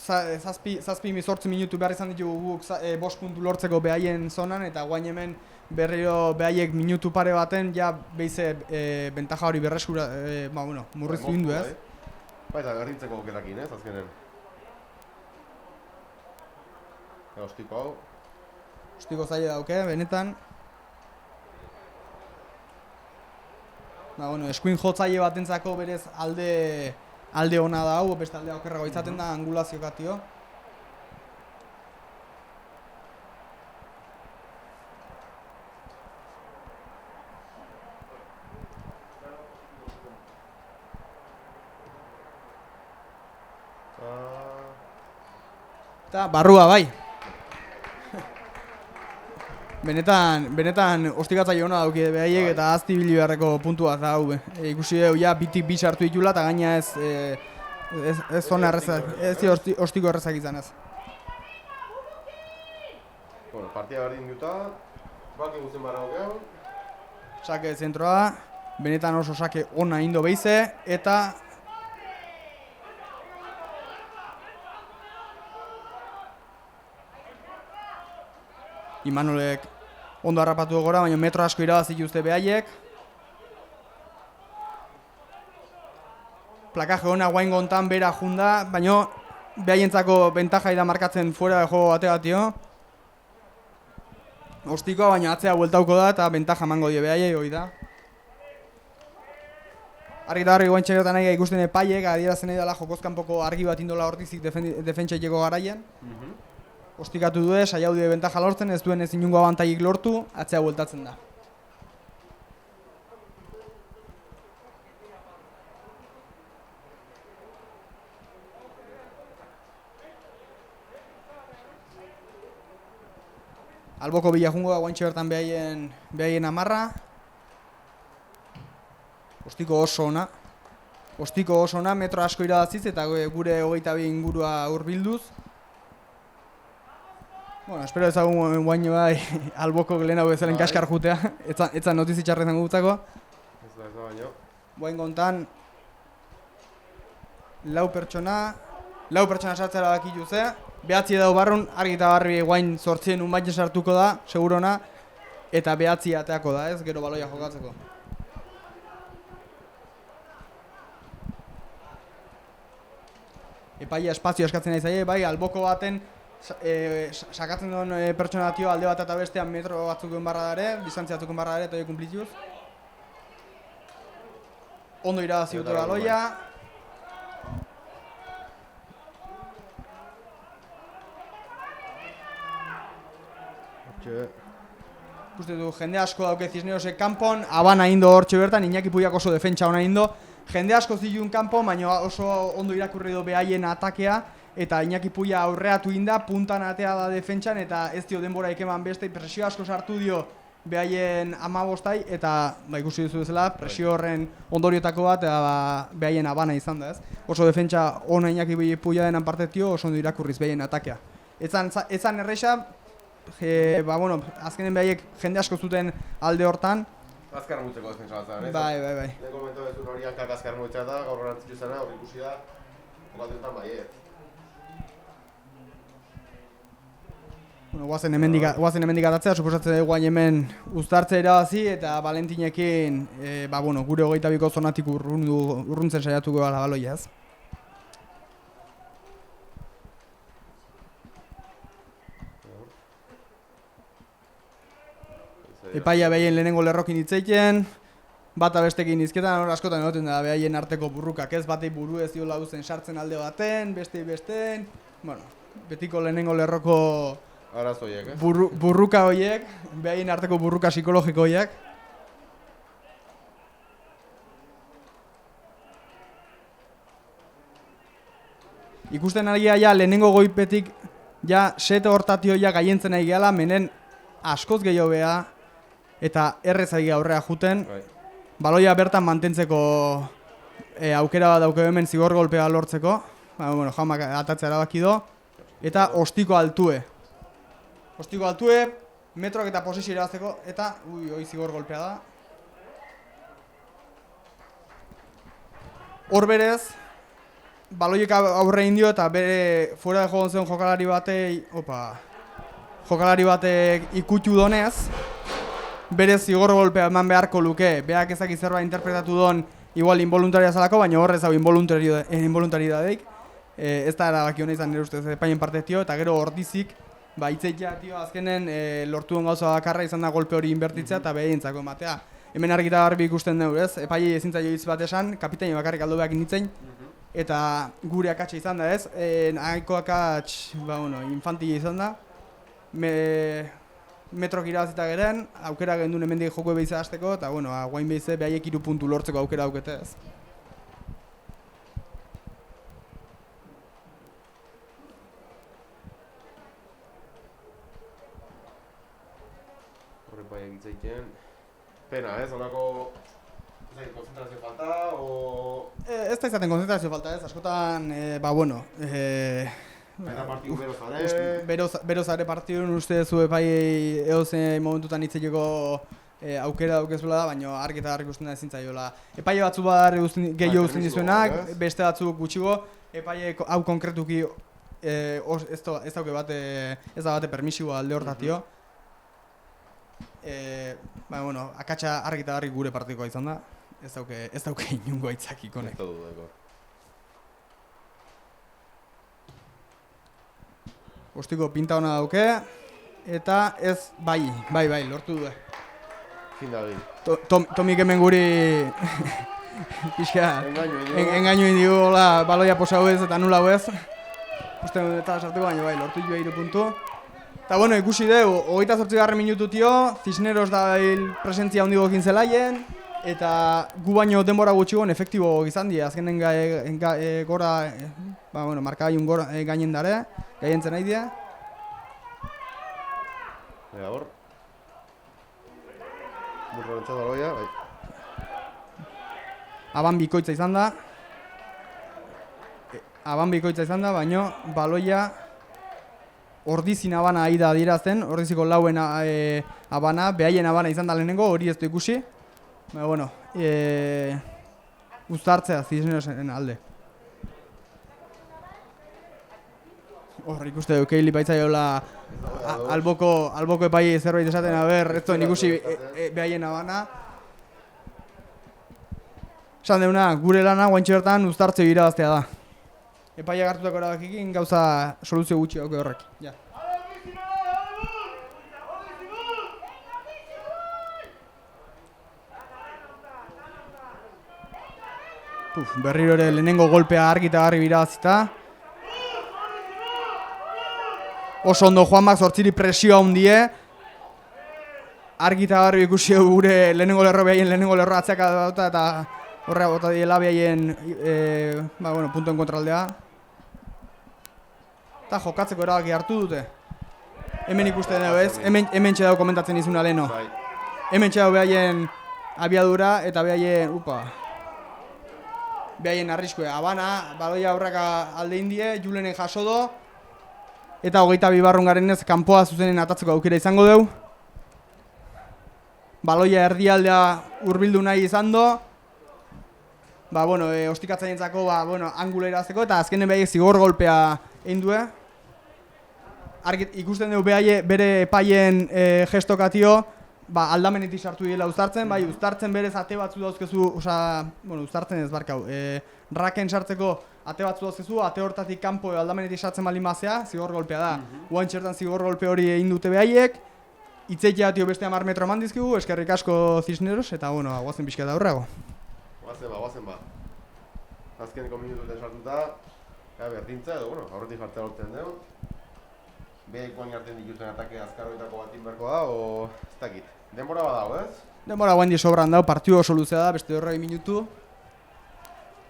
zazpi 8 minutu behar izan ditugu guk 5 puntu lortzeko behaien zonan, eta guain hemen berriro behaiek minutu pare baten, ja behize bentaja hori berreskura, murriztu hindu ez. Baita, garrintzeko aukerakin, ez, azkenen. Ostiko hau. Ostiko zaila dauke, benetan. Eskuin jotzaile batentzako berez alde ona da hau, beste aldea okerrago izaten da angulaziokatio. Eta barrua bai. Benetan ostikatzaile ona dauki behaiek eta azti bili beharreko puntua da hau. Ikusi dugu ja bitik bi sartu ditula eta gaina ez zona errezak, ez ostiko errezak izan ez. Bueno, partia berdin duta, baki guzen barra gau. Sake zentroa, benetan oso sake ona indo behize eta Imanolek ondo harrapatu gora, baina metro asko irabazi dituzte behaiek. Plakaje ona guain gontan bera junda, baina behaientzako bentaja da markatzen fuera de juego bate batio. Ostikoa, baina atzea bueltauko da eta bentaja emango die behaiei hori da. Argi eta argi guain txegertan nahi ikusten epaiek, adierazen nahi dela jokozkanpoko argi bat indola hortizik defentsaileko garaien. Ostikatu du, saiatu die bentaja lortzen, ez duen ez inungo abantaik lortu, atzea bueltatzen da. Alboko bila jungo da guaintxe bertan behaien amarra. Ostiko oso ona, metro asko irabaziz eta gure 22 ingurua hurbilduz. Bueno, espero ezagun guaino bai alboko lehenago bezalen kaskar jutea, etzan notizi txarra izango gutzako. Ez da baino. Guain gontan, lau pertsona sartzera bakitu ze, behatzi edo barrun, argi eta barri guain zortzien unbaiten sartuko da, segurona, eta behatzi ateako da ez, gero baloia jokatzeko. Epaia espazio eskatzen nahi zaie, bai, alboko baten, sakatzen duen pertsonatio alde bat eta bestean metro batzuk barra dare, distantzia batzuk barra dare, eta hori kumplituz. Ondo irabazi dute baloia. Ikuste du, jende asko dauke Cisneosek kanpon, abana indo hortxe bertan, Iñaki Puiak oso defentsa ona indo. Jende asko zilun kanpon, baina oso ondo irakurri du behaien atakea, eta Iñaki Puia aurreatu inda, puntan atea da defentsan, eta ez dio denbora eman beste, presio asko sartu dio behaien 15, eta ikusi duzu bezala, presio horren ondoriotako bat, behaien abana izan da ez. Oso defentsa ona Iñaki Puia denan partetio, oso ondo irakurriz behaien atakea. Etzan erresa, azkenen behaiek jende asko zuten alde hortan. Azkar mutzeko defensa bat zaren, ez? Bai. Lehen komentu bezun hori hankak azkar mutzea da, gaur garantzitu zena, hori ikusi da, batetan baiet. Guazen hemendik atatzea, suposatzen dugu guain hemen uztartzea irabazi eta Valentinekin gure 22ko zonatik urruntzen saiatuko gara baloia ez. Epaia behaien lehenengo lerrokin hitzeiten, bata bestekin izketan, askotan egoten da behaien arteko burrukak ez, batei buru ez diola uzen sartzen alde baten, besteen, betiko lehenengo lerroko arazoiek, burruka horiek, behaien arteko burruka psikologiko horiek. Ikusten ari ja lehenengo goipetik ja sete hortatio ja gaientzen ari gehala, menen askoz gehiago beha eta errez ari aurrea juten. Baloia bertan mantentzeko aukera bat dauke hemen zigor golpea lortzeko. Jaumak atatzea erabaki do. Eta ostiko altue. metroak eta posizio irabazteko, eta, hoi zigor golpea da. Hor berez, baloiek aurre indio eta bere fuera de jogon zen jokalari batek ikutu donez, bere zigor golpea eman beharko luke, beak ezak zerbait interpretatu don, igual involuntaria zalako, baina horrez hau involuntariodadeik. Ez da erabaki hona izan nire ustez epaien partetio, eta gero Ordizik, hitzeitea azkenen lortu den gauza bakarra izan da golpe hori inbertitzea eta behintzako ematea. Hemen argita garbi ikusten dugu, ez? Epaile ezintza joitz bat esan, kapitaini bakarrik aldo behak initzen, eta gure akatsa izan da, ez? Nahiko akats, infantila izan da. Metrok irabazita geren, aukera gendun hemendik joko behiza hasteko, eta guain behize behaiek 3 puntu lortzeko aukera daukete, ez? Horrepaiak itzaiten. Pena, ez? Honako konzentrazio falta, o... Ez da izaten konzentrazio falta, ez? Askotan, Eta partidu bero zare... Bero zare partidun uste zu epaiei edozein momentutan hitzeteko aukera daukezula da, baina argi eta argi usten da ezin zaiola. Epaile batzu gehiago uzten dizuenak, beste batzuk gutxigo, epaile hau konkretuki ez dauke bate, ez da bate permisiboa alde hortatio. Akatsa argi eta argi gure partikoa izan da, ez dauke inungo aitzakik honek. Ostiko pinta hona dauke, eta ez, bai, lortu du. Fin da bi. Tomik hemen guri pixka engainu indigu hola baloia posa hauez eta nula hauez. Uste eta sartuko baina bai, lortu joa 3 puntu. Eta ikusi dugu, 28. minutu tio, Cisneros da presentzia handigo ekin zelaien, eta gu baino denbora gutxigon efektibo izan dira, azkenen gora, markagaiun gora gainen dare, gaientzen nahi dira. Hor. Burro bentsat baloia, bai. Aban bikoitza izan da, baino baloia Ordizin abana aida adierazten, Ordiziko lauen abana, behaien abana izan da lehenengo, hori ez du ikusi. Uztartzea Cisnerosen alde. Hor ikuste duk, Keili baitzaiola alboko epai zerbait esaten, ez duen ikusi behaien abana. Esan deuna, gure lana guaintxe bertan uztartzea irabaztea da. Epaiak hartutako erabakikin gauza soluzio gutxi dauke horrek. Ja. Berriro ere lehenengo golpea argi eta garbi irabazita. Oso ondo Juanmak zortziri presioa hundie. Argi eta garbi ikusi gure lehenengo lerro behaien lehenengo lerro atzeaka dauta eta horrea bota diela behaien puntuen kontraldea. Eta jokatzeko erabaki hartu dute. Hemen ikusten dugu ez, hemen txedau komentatzen izuna leheno. Hemen txedau behaien abiadura eta behaien, behaien arriskue. Abana, baloia aurraka alde indie, Julenen jaso do. Eta 22 garenez kanpoa zuzenen atatzeko aukera izango dugu. Baloia erdialdea hurbildu nahi izan do. Ostikatzaientzako angula irazteko eta azkenen behaiek zigor golpea egin du. Ikusten dugu bere epaien gestokatio aldamenetik sartu direla uztartzen, uztartzen berez ate batzu dauzkezu, uztartzen ez barkau, raken sartzeko ate batzu dauzkezu, ate hortatik kanpo aldamenetik sartzen baldin bazea, zigor golpea da. Guain txertan zigor golpe hori egin dute behaiek, itzeitea batio beste 10 metro eman dizkigu, eskerrik asko Cisneros, eta guazen pixka da aurrego. Guazen ba. Azkeneko minututen sartuta, berdintza edo, aurretik jartzea lortzen dugu. Behaik guain hartzen dituzten atake azkarroitako batin berko da, o ez dakit. Denbora badago, ez? Denbora guain di sobran dago, partidu oso luzea da, beste 20 minutu.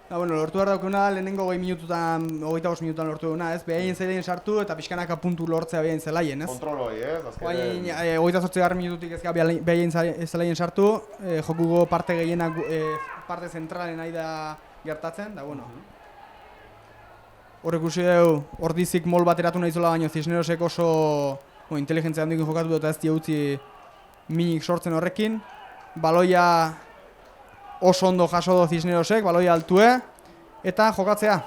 Lortu behar daukuna, lehenengo 20 minututan, 25 minututan lortu duguna, ez? Behaien zelaien sartu eta pixkanaka puntu lortzea behaien zelaien, ez? Kontrol hori, ez? Guain 28 minututik ezka behaien zelaien sartu, jokugo parte gehienak parte zentralen nahi da gertatzen, da Horrek usi dugu, Ordizik mol bat eratu nahi zola, baina Cisnerosek oso inteligentzia handikin jokatu du eta ez die utzi minik sortzen horrekin. Baloia oso ondo jaso do Cisnerosek, baloia altue, eta jokatzea.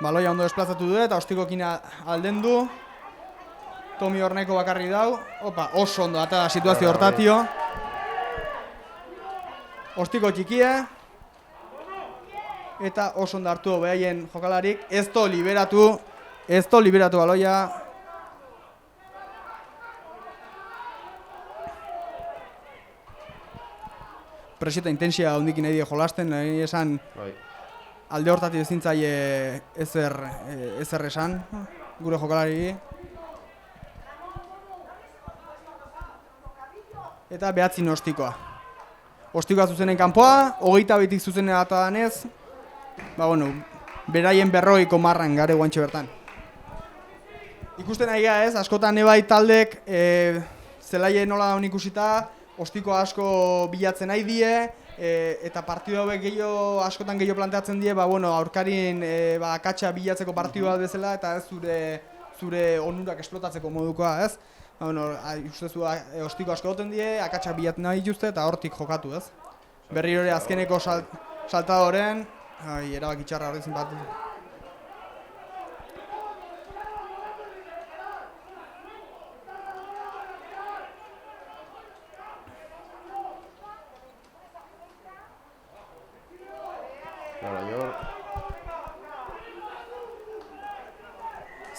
Baloia ondo desplazatu du eta Ostikokin alden du. Tomi Horneko bakarri dau. Opa, oso ondo eta situazio hortatio. Ostiko txikie. Eta oso ondo hartu behaien jokalarik. Ez do liberatu baloia. Presieta intensia hondikin nahi die jolasten, nahi esan alde hortatik ezintzaile ezer esan gure jokalari. Eta behatzin Ostikoa. Ostikoa zuzenen kanpoa, 22tik zuzenen atadanez, beraien 40ko marran gare guantxe bertan. Ikusten nahi ez, askotan ebai taldek zelaie nola daun ikusita, Ostiko asko bilatzen nahi die, eta partidu hauek askotan gehiago planteatzen die, aurkarin akatsa bilatzeko partidu bat bezala, eta ez zure onurak esplotatzeko modukoa, ez? Ustezu Ostiko asko goten die, akatsak bilatzen nahi dituzte, eta hortik jokatu, ez? Berriro ere azkeneko saltadoren, erabaki txarra horretzen bat.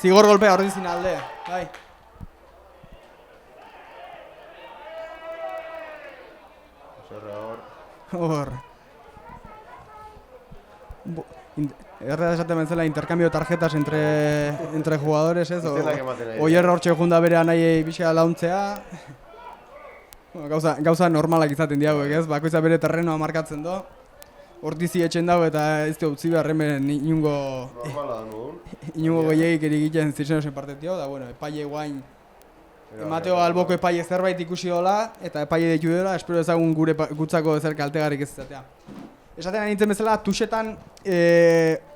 Zigor golpea hori zin alde, bai. Hor. Erra esaten bentzela intercambio de tarjetas entre jugadores, ez? Oier hortxe junda berean nahi bizka launtzea. Gauza normalak izaten diagoek, ez? Bakoitza bere terrenoa markatzen do. Hortizi etxen dago eta ez utzi beharremen inungo goiegik egiten Cisnerosen partetio, da epaile guain Mateo Alboko epaile zerbait ikusi dola eta epaile ditu dela, espero ezagun gure gutzako ezer kaltegarrik ez izatea. Esaten nintzen bezala, tuxetan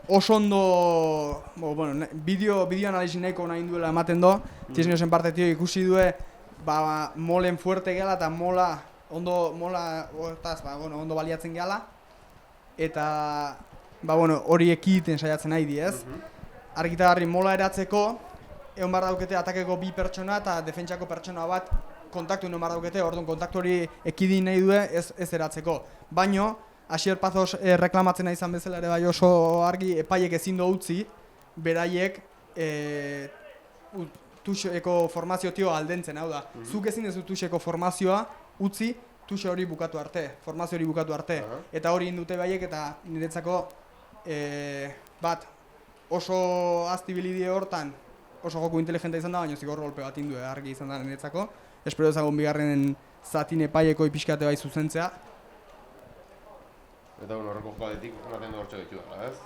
oso ondo, bideo analizi nahiko nahi duela ematen do, Cisnerosen partetio ikusi due, molen fuerte gela eta ondo baliatzen gela. Eta hori ekiten saiatzen nahi di, ez? Argitagarri mola eratzeko, egon behar daukete atakeko 2 pertsona eta defentsako pertsona bat kontaktu egon behar daukete, orduan kontaktu hori ekidin nahi du ez eratzeko. Baino, Asier Pazos reklamatzen izan bezala ere bai oso argi, epaiek ezin do utzi, beraiek tuxeko formazio tio aldentzen, hau da. Zuk ezin ez tuxeko formazioa utzi, tuxe hori bukatu arte, formazio hori bukatu arte. Eta hori indute baiek eta niretzako oso aztibilidie hortan oso joku inteligenta izan da, baina zigor golpe bat indu argi izan da niretzako. Espero ezagun bigarren zatin epaieko ipixkate bai zuzentzea. Eta horreko jokaletik ematen du hortxe ditu dela, ez?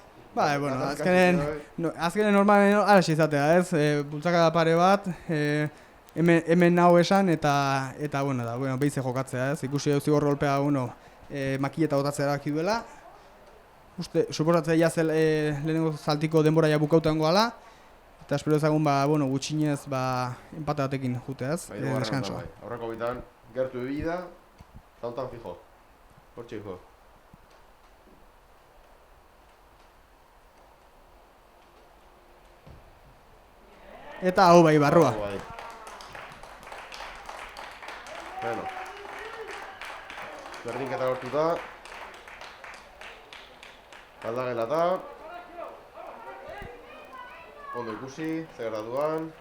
Azkenen normalen araxe izatea, ez? Bultzakada pare bat, hemen nahu esan eta behize jokatzea, ez? Ikusi dut zigor golpea makileta botatzea erabaki duela. Suposatzea jaz lehenengo zaltiko denbora ja bukauta goala. Eta espero ezagun gutxinez empate batekin jute, ez? Deskansoa. Aurreko bitan, gertu ebida, tauntan fijo. Hortxe fijo. Eta hau bai, barrua. Bueno. Berdinketa lortuta. Aldagela da. Ondo ikusi, zer gertatuan.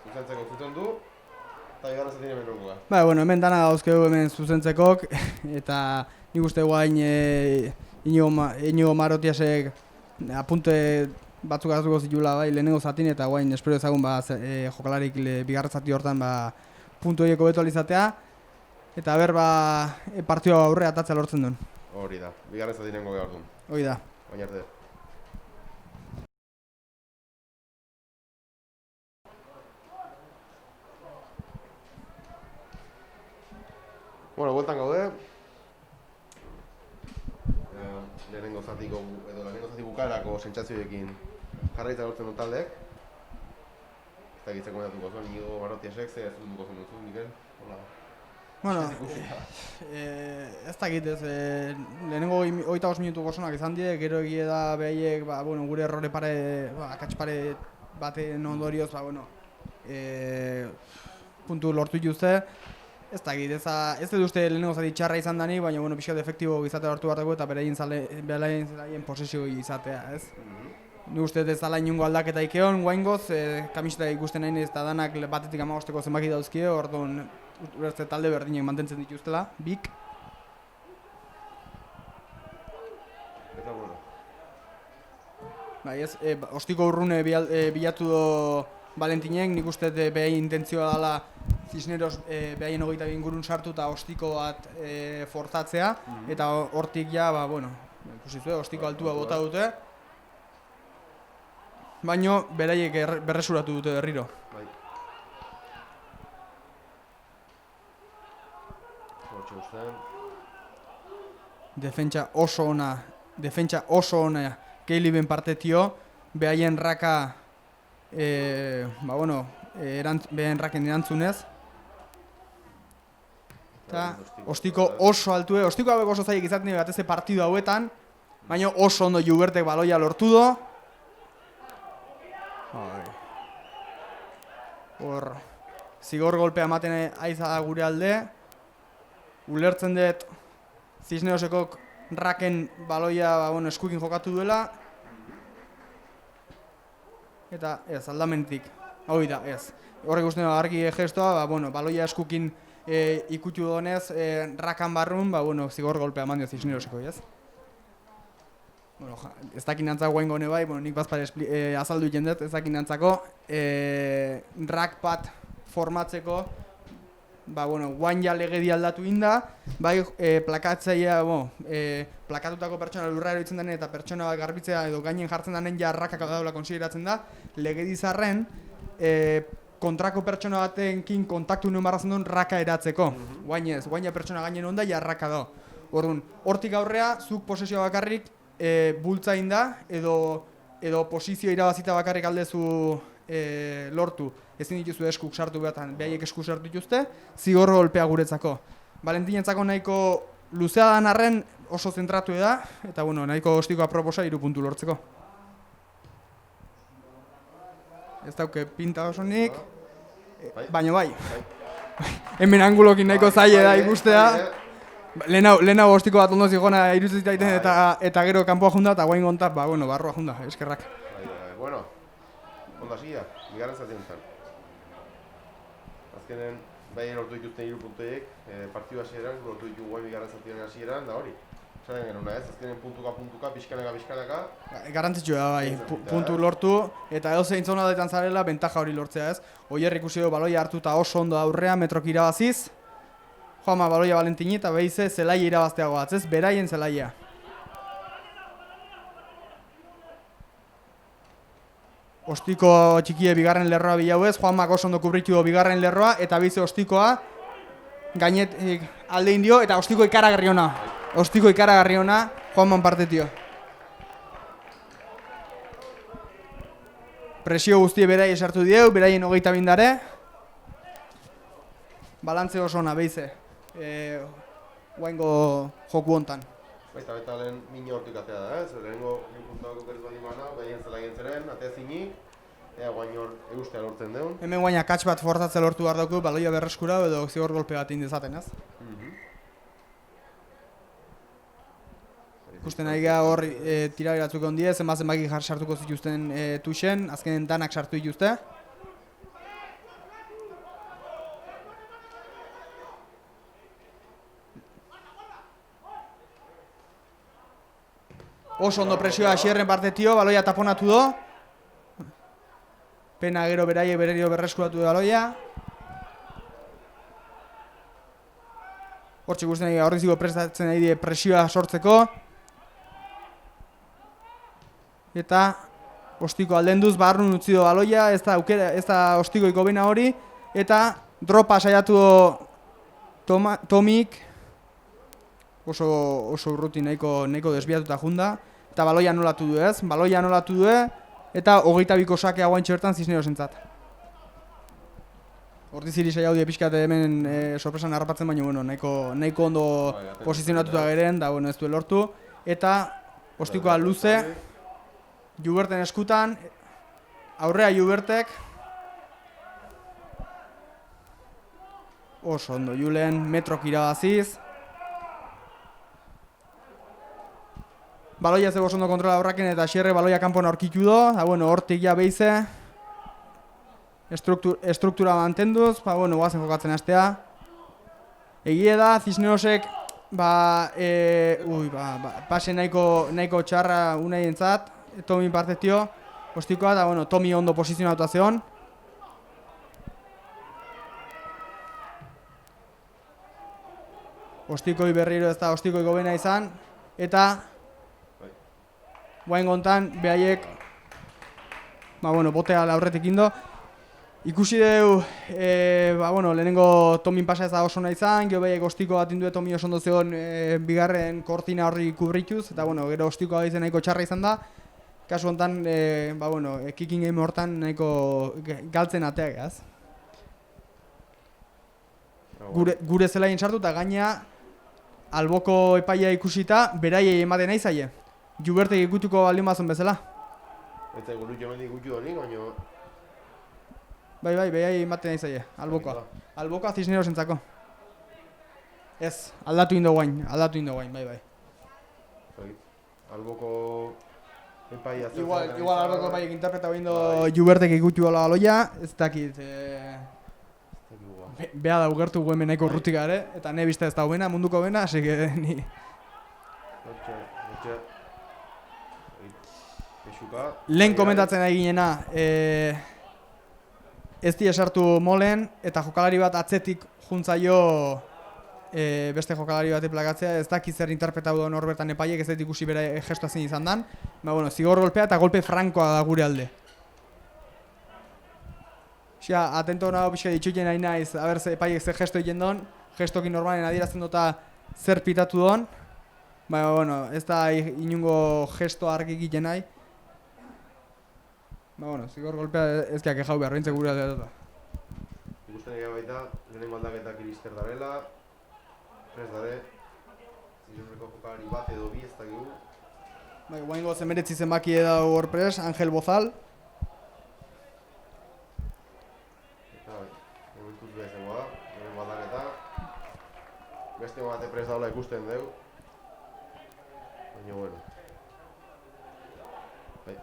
Zuzentzeko zuzendu. Eta bigarren zatin hemen nongoa. Hemen dana dauzkegu hemen zuzentzekok. Eta nik uste guain Inigo Marotiasek apunte batzuk hartuko zitula lehenengo zatin eta guain espero ezagun jokalarik bigarren zati hortan puntu horiek hobeto alizatea. Eta partioa aurre atatzea lortzen duen. Hori da, bigarren zatinengo behar duen. Hori da. Baina arte. Bueltan gaude. Lehenengo zati bukaerako sentsazioekin jarraitza lortzen dut taldeek. Eta egitzen komentatuko zuen, Inigo Barrotiasek, ze ez dutuko zen duzu, Mikel? Hola. Bueno, ez dakit ez, lehenengo 25 minutu gozonak izan die, gero egie da behaiek, gure errore akats pare baten ondorioz, puntu lortu dituzte. Ez dakit, ez dut uste lehenengo zati txarra izan dani, baina pixka defektibo izatea hartu batako eta beraien zelaien posesio izatea, ez? Ni uste ez dela inungo aldaketa ikeon, guaingoz, kamiseta ikusten nahi ez da danak batetik 15 zenbaki dauzkie, orduan ulertze talde berdinek mantentzen dituztela, bik. Eta bueno. Bai ez, ostiko urrune bilatu do Valentinek, nik uste behain intentzioa dela Cisneros behaien 22 ingurun sartu eta ostiko bat forzatzea, eta hortik ja, ikusi zuen, ostiko altua bota dute. Baina beraiek berresuratu dute berriro. Bai. Hortxe ustean. Defentsa oso ona Keiliben partetio, behaien raka, behaien raken erantzunez. Eta ostiko oso altue, ostiko hauek oso zaiek izaten batez partidu hauetan, baina oso ondo Jubertek baloia lortu do. Hor, zigor golpea ematen aiza gure alde. Ulertzen dut Cisnerosekok raken baloia eskukin jokatu duela. Eta ez, aldamentik. Hoi da, ez. Horrek uste argi gestoa, baloia eskukin ikutu donez, rakan barrun, zigor golpea eman dio Cisnerosekok, ez? Ez dakin nantzako guain gone bai, nik bazpare azaldu jendet, ez dakin nantzako rak bat formatzeko guain ja legedi aldatu inda, bai plakatzaia, plakatutako pertsona lurra eroitzen denen eta pertsona bat garbitzea edo gainen jartzen denen ja rakak daula konsideratzen da, legedi zarren kontrako pertsona batenkin kontaktu nuen barrazen duen raka eratzeko, guain ez, guain ja pertsona gainen onda ja raka da. Orduan, hortik aurrea, zuk posesioa bakarrik bultzain da, edo posizio irabazita bakarrik aldezu lortu. Ezin dituzu eskuk sartu behatan, behaiek eskuk sartu dituzte, zigor golpea guretzako. Valentinentzako nahiko luzea dan arren oso zentratu da, eta nahiko ostiko aproposa 3 puntu lortzeko. Ez dauke pinta osonik, baina bai. Hemen angulokin nahiko zaila da ikustea. Lehenau ostiko bat ondo zigona irutzen daiten eta gero kanpoa junda eta guain gontak, barroa junda, eskerrak. Bueno, onda sigia, bigarren zatien zen. Azkenen, bai lortu dituzten 3 puntuek, partidu hasieran, lortu ditu guain bigarren zatien hasieran, da hori. Zaren genuna ez, azkenen puntuka, pixkanaka. Garantzitsua bai, puntu lortu, eta edo zein zona detan zarela, bentaja hori lortzea ez. Oier ikusi du baloia hartuta oso ondo aurrea, metrok irabaziz. Joama baloia Valentini eta behize zelaia irabazteago batzez, beraien zelaia. Ostiko txikie bigarren lerroa bilauez, Juanmak oso ondo kubritu bigarren lerroa, eta behize ostikoa gainetik alde indio, eta ostiko ikaragarri ona. Ostiko ikaragarri ona, Juanman partetio. Presio guztie berai esartu dieu, beraien 22 bindare. Balantze oso ona, behize. Guaingo joku hontan. Baita lehen mini hortik atea da, ez? Lehenengo puntuako kertu bali mana, behien zela gentzeren, atea zini, guain hor egustea lortzen deun. Hemen guain akats bat fortzatze lortu behar dugu, baloia berreskura edo zigor golpe bat indezaten, ez? Ikusten nahi gara hor tirari batzuk ondie, zenbaki sartuko zituzten tuxen, azkenen danak sartu dituzte. Oso ondo presioa hasierren partetio, baloia taponatu do. Pena gero beraiek berreskuratu du baloia. Hortxe ikusten nahi horri zigo prestatzen nahi die presioa sortzeko. Eta ostiko aldenduz barrun utzi do baloia, ez da ostikoiko bena hori. Eta dropa saiatu Tomik. Oso urruti nahiko desbiatuta junda. Eta baloia anolatu du ez, eta 22ko sakea guaintxe bertan Cisnerosentzat. Ordiziri saiaudie pixkat hemen sorpresan harrapatzen, baina bueno, nahiko ondo posizionatuta geren, da bueno, ez du lortu. Eta ostikoa luze, Juberten eskutan, aurrea Jubertek. Oso ondo, Julen metrok irabaziz. Baloia zego ondo kontrola horraken eta xerre baloia kanpon aurkitu do. Da bueno, hortik ja beize. Estruktura mantenduz, bueno, guazen jokatzen hastea. Egie da, Cisneosek pase nahiko txarra unaientzat, Tomi partetio, ostikoa, da bueno, Tomi ondo posizionatuta zeon. Ostikoi berriro ez da ostikoi gobena izan, eta guain gontan, behaiek, botea aurretik indo. Ikusi deu, lehenengo Tomin pasa ez da oso nahi izan, gero behaiek ostiko bat indue Tomi oso ondo zegoen bigarren kortina horri kubrituz, eta gero ostikoa izan nahiko txarra izan da. Kasu honetan, kicking game hortan nahiko galtzen ateak, ez? Gure zelaien sartu eta gaina alboko epaia ikusita, beraiei ematen nahi zaie. Jubertek ikutuko baldin bazun bezala. Eta guru jomenik ikutu honi, baina... Bai, beraiei ematen nahi zaie, albokoa. Albokoa Cisnerosentzako. Ez, aldatu indo guain, bai. Alboko epaia... Igual alboko epaiek interpreta behindo Jubertek ikutu ala baloia, ez dakit... Beha da ugertu guen nahiko urrutik gare, eta ne bizta ez da buena, munduko bena, hasi que ni... Lehen komentatzen ari ginena, ez di esartu molen, eta jokalari bat atzetik juntzaio beste jokalari bat plakatzea, ez dakit zer interpretatu da norbertan epaiek, ez dut ikusi bere gestoa zein izan dan, zigor golpea eta golpe frankoa da gure alde. Xia, atento nago pixka ditxuken nahi naiz, aber epaiek zer gesto egin don, gestokin normalen adierazten dota zer pitatu don. Ez da inungo gesto argi egiten nahi. Zigor golpea ez geak ejau behar, behintzek gure aldea dut. Ikusten egia baita, lehenengo aldaketak irister darela, prez dare, zizurreko jokalari bat edo bi ez dakigu. Guaingo zemeretzi zenbaki edo hor pres, Angel Bozal. Beste bate prez daula ikusten dugu. Baina bueno.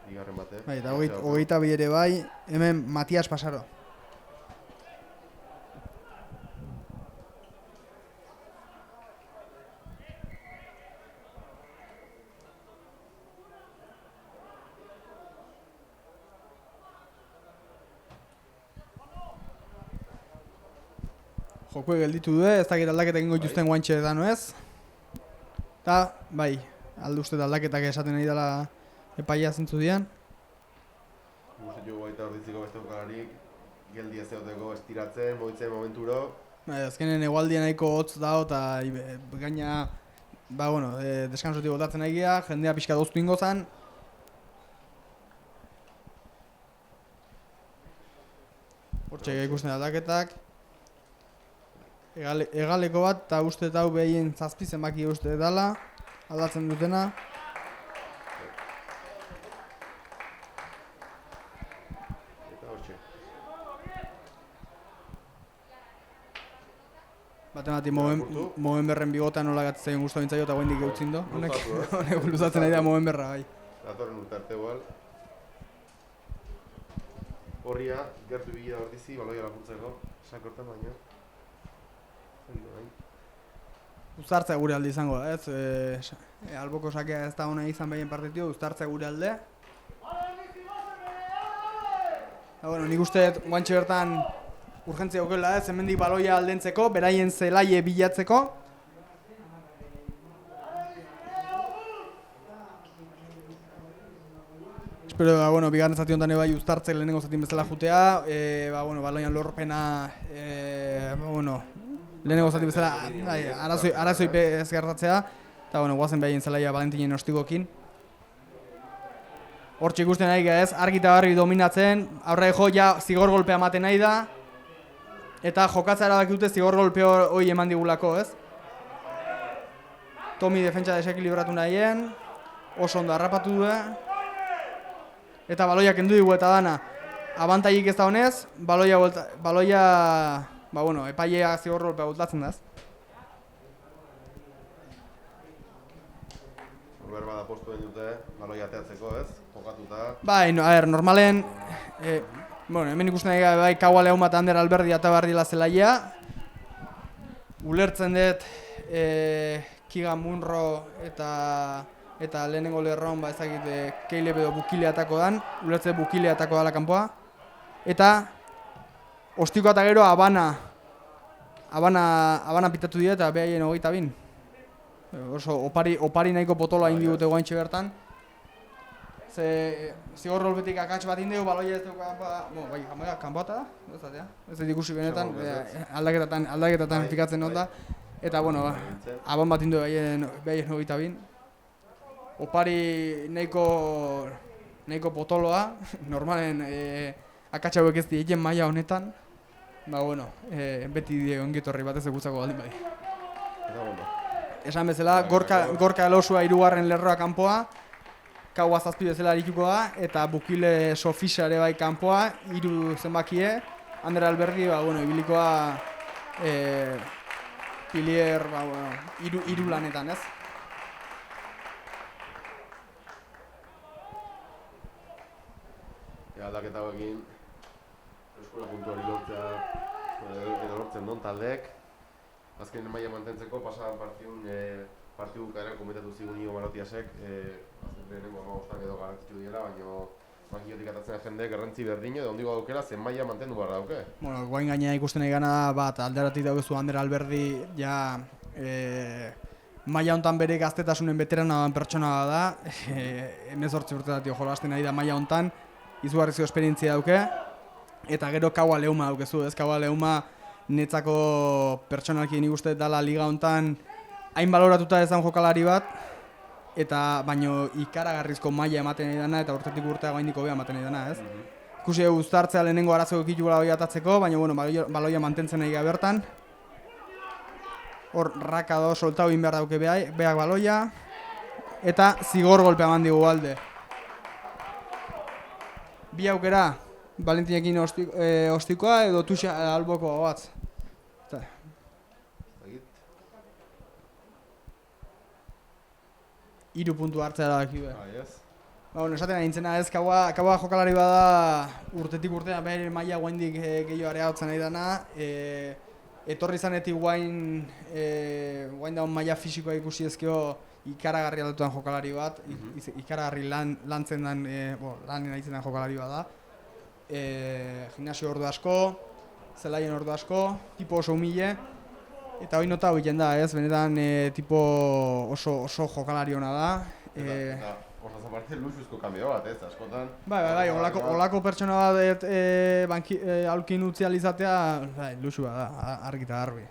Bigarren bate. Eta hogeita bi ere bai, hemen Matias Pasaro. Jokue gelditu du, ez dakit aldaketak ingo dituzten guantxe edan ez. Eta, alde uste aldaketak esaten nahi dela epaia zentzu dian. Guztet jo baita orditziko beste jokalarik, geldi ez egoteko estiratzen, moitzen momenturo. Azkenen egualdien nahiko hotz dao eta gaina, deskansotik botatzen nahi gira, jendea pixka doztu ingo zan. Hortxe ikusten aldaketak. Egaleko bat eta uste eta hau behien zazpi zenbaki uste dela, aldatzen dutena. Eta hortxe. Baten moen berren bigota nola gatzaion guztu bintzaio eta guendik eutzin do. Honek luzatzen nahi da moen berra, bai. Datorren urtarte gual. Horria, gertu bila ordizi, baloia lapurtzeko, sakortan baina. Uztartzea gure alde izango da, ez? Alboko sakea ez da hona izan behien partitio, uztartzea gure alde. Nik uste guantxe bertan urgentzia okela ez, hemendik baloia aldentzeko, beraien zelaie bilatzeko. Espero da, bigarren zati honetan bai uztartzek lehenengo zatin bezala jutea, baloian lorpena, lehenengo zati bezala arazoi ez gertatzea, eta guazen behaien zelaia Valentinen ostikokin. Hortxe ikusten nahi ez, argi eta garbi dominatzen, aurre jo ja zigor golpea ematen nahi da, Eta jokatzea erabaki dute zigor golpe hori eman digulako, ez? Tomi defentsa desekilibratu nahien, oso ondo harrapatu du, eta baloia kendu digu eta dana. Abantaik ez da honez, baloia epailea zigor golpea bultatzen da, ez? Berbada postu den dute, baloia ateatzeko, ez? Jokatuta. Bai, normalen, hemen ikusten nahi bai Kaua Leuma eta Ander Alberdi eta bardila zelaia. Ulertzen dut Kiga Munro eta lehenengo lerron ezagit Keilep edo Bukile atako dan. Ulertzen Bukile atako dala kanpoa. Eta ostiko eta gero Abana pitatu dira eta behaien 22. Oso opari nahiko potoloa indi dute guaintxe bertan. Zigor golpetik akats bat indegu, baloia ez dugu kanpoata da? Ez dut ikusi benetan, aldaketatan fikatzen onda. Eta, aban bat indu behaien 22. Opari nahiko potoloa, normalen akats hauek ez diegen maila honetan. Beti die ongitorri bat ez egutzako baldin bai. Esan bezala, Gorka Elosua 3. lerroa kanpoa, Kaua 7 bezala arituko da, eta Bukile Sofisa ere bai kanpoa, 3 zenbakie, Ander Alberdi, ibilikoa Pilier, 3 lanetan, ez? Aldaketa hauekin, eskola puntuari lortzen non taldeek. Azken maila mantentzeko, pasadan partidu karen komentatu zigun Igo Marotiasek, lehenengo 15 edo garantzitu diela, baina makiotik atatzen jende garrantzi berdino, edo ondigo daukela zen maila mantendu behar dauke. Guain gainea ikusten nahi gana bat, alderatik daukezu Ander Alberdi, maila hontan bere gaztetasunen beterana pertsona da, 18 urtetatik jolasten nahi da maila hontan, izugarrizko esperientzia dauke, eta gero Kaua Leuma daukezu, ez? Kaua Leuma netzako pertsonalki nik uste dala liga hontan hain baloratuta ezan jokalari bat, eta baino ikaragarrizko maila ematen nahi dana eta urtetik urtea gaindiko beha ematen nahi dana, ez? Ikusi uztartzea lehenengo arazo ekitu baloia atatzeko, baina baloia mantentzen nahi bertan. Hor rakado soltau egin behar dauke behak baloia, eta zigor golpea eman digu alde. Bi aukera, Valentinekin ostikoa edo Tuxa alboko batz. 3 puntu hartzea erabaki behar. Esaten ari nintzena ez, Kaua jokalari bada urtetik urtean behar maila guaindik gehiago areagotzen nahi dana. Etorri zanetik guain daun maila fisikoa ikusi ezkeo ikaragarri altuan jokalari bat, ikaragarri lantzen den, lanen aitzen den jokalari bada. Gimnasio ordu asko, zelaien ordu asko, tipo oso humile. Eta hori nota hori da, ez? Benetan tipo oso jokalari hona da. Eta hortaz aparte luxuzko kambio bat, ez? Askotan... Bai, olako pertsona bat aulkin utzializatea, luxua da, argi eta garbi.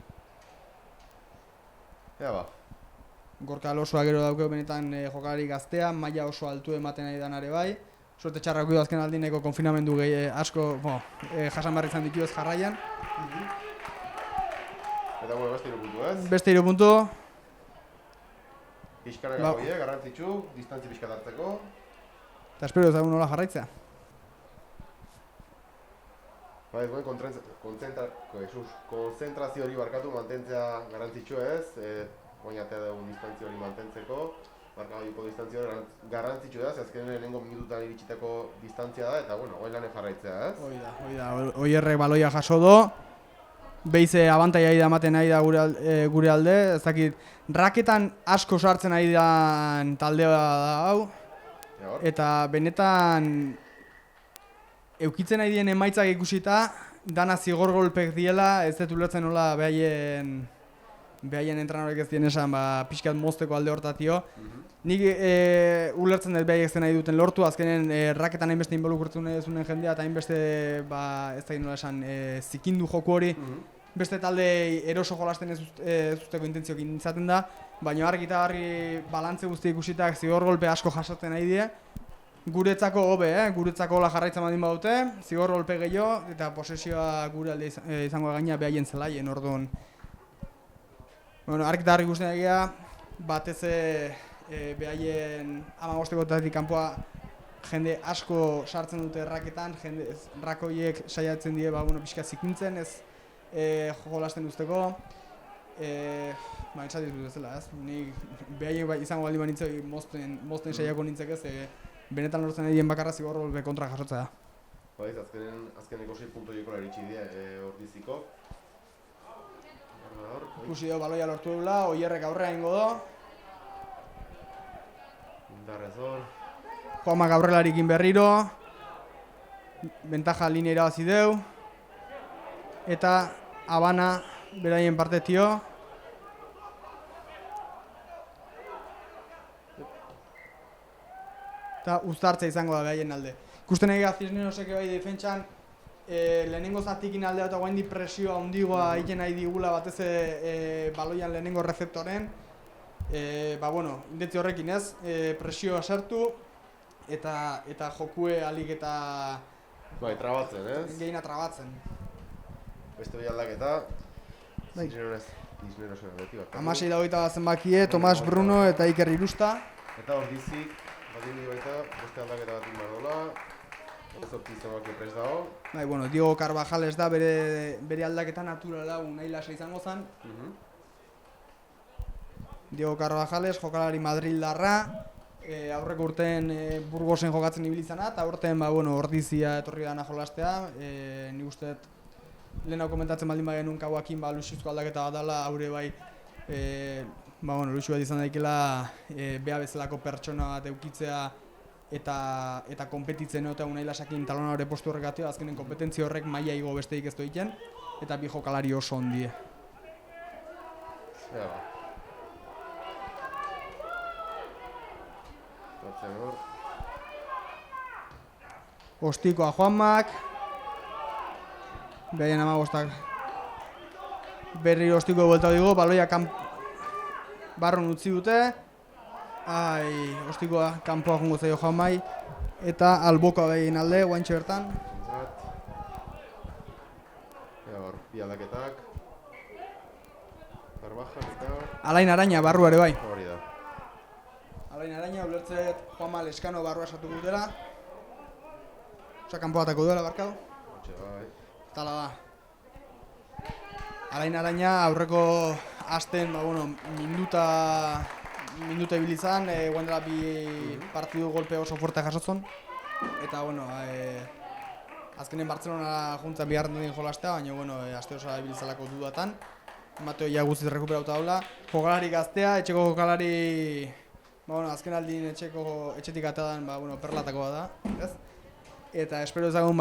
Gorka Elosua gero dauke benetan jokalari gaztea, maila oso altu ematen ari danare bai. Suerte txarrak du azken aldineko konfinamendu asko jasan behar izan ditu ez jarraian. Eta beste 3 puntu, ez? Beste 3 puntu. Pixkanaka goie, garrantzitsu, distantzi pixkat hartzeko. Eta espero ezagun nola jarraitzea. Konzentrazio hori barkatu mantentzea garrantzitsu ez. Oin atea dugun distantzi hori mantentzeko. Barkabaiuko distantzia garrantzitsu da, azken lehenengo minututan iritsitako distantzia da, eta oin lanen jarraitzea, ez? Hoi da, oierrek baloia jaso do. Beize abantaia da ematen nahi da gure alde, ez dakit, raketan asko sartzen ari da taldea da hau, eta benetan eukitzen nahi dien emaitzak ikusita, dana zigor golpek diela, ez dut ulertzen nola behaien entrenorek ez dien esan pixkat mozteko alde hortatio. Nik ulertzen dut behaiek zen nahi duten lortu, azkenen raketan hainbeste involukurtu nahi duzunen jendea eta hainbeste ez da nola esan zikindu joku hori. Beste talde eroso jolasten ez usteko intentziokin izaten da, baina argi eta garri balantze guzti ikusitak zigor golpe asko jasatzen nahi die. Guretzako hobe, guretzako hola jarraitzen badin badute, zigor golpe gehiago, eta posesioa gure alde izango gaina behaien zelaien, orduan. Bueno, argi eta argi guztien egia, batez behaien 15-kotatik kanpoa jende asko sartzen dute erraketan, jende rakoiek saiatzen die pixka zikintzen, ez jolasten usteko. Esatik dut ezela, ez? Nik behaien izango baldin banitzei mozten saiako nintzek ez, benetan lortzen edien bakarra zigor golpe kontra jasotzea da. Baiz, azkeneko 6 punto jokola eritxi die Ordiziko. Ikusi dugu baloia lortu dugula, Oierrek aurrera ingo do. Indarrez hor. Juanmak aurrelarikin berriro. Bentaja linea irabazi deu. Eta Habana beraien partetio. Eta uztartza izango da behaien alde. Ikusten egia Cisnerosek bai defentsan lehenengo zatikin aldea eta guaindi presioa handigoa egiten nahi digula batez baloian lehenengo rezeptoren. Indetzi horrekin ez, presioa sartu eta jokue alik eta trabatzen, ez? Gehiena trabatzen. Beste bi aldaketa, Cisnerosen beti bat. 16 zenbakie, Tomas Bruno eta Iker Irusta. Eta Ordizik, badiri baita, beste aldaketa bat inbardola. Zortzi zenbaki prest dago. Diego Carvajales da bere aldaketa naturala nahi lasa izango zen. Diego Carvajales, jokalari Madrildarra, aurreko urtean Burgosen jokatzen ibilizana, eta urtean Ordizia etorri dana jolastea. Nik uste lehenago komentatzen baldin genuen kauakin luxuzko aldaketa bat dela, haure bai luxu bat izan daikela beha bezalako pertsona bat eukitzea eta konpetitzen eta unai lasakin talona hori postu horrek azkenen kompetentzia horrek maila igo besteik ez doiten, eta bi jokalari oso ondie. Ostikoa Juanmak, behaien 15 berri ostiko buelta digo, baloia barron utzi dute. Ostikoa kanpoa jongo zaio Juanmai eta albokoa behin alde, guantxe bertan. Bi aldaketak. Carvajal eta Alain Araña barrua ere bai. Hori da. Alain Araña ulertzet Juanma Leskano barrua sartu dutela. Kanpoa atako duela barkadu. Tala da. Alain Araña aurreko asten minuta ibilizan, guendela bi partidu golpe oso fuerte jasotzen. Eta azkenen Bartzelona juntzan biharren duen jolastea, baina aste osoa ibilizalako dudatan. Mateo ja guztiz rekuperauta daula. Jokalari gaztea, etxeko jokalari azken aldin etxetik atadan perlatakoa da, ez? Eta espero ezagun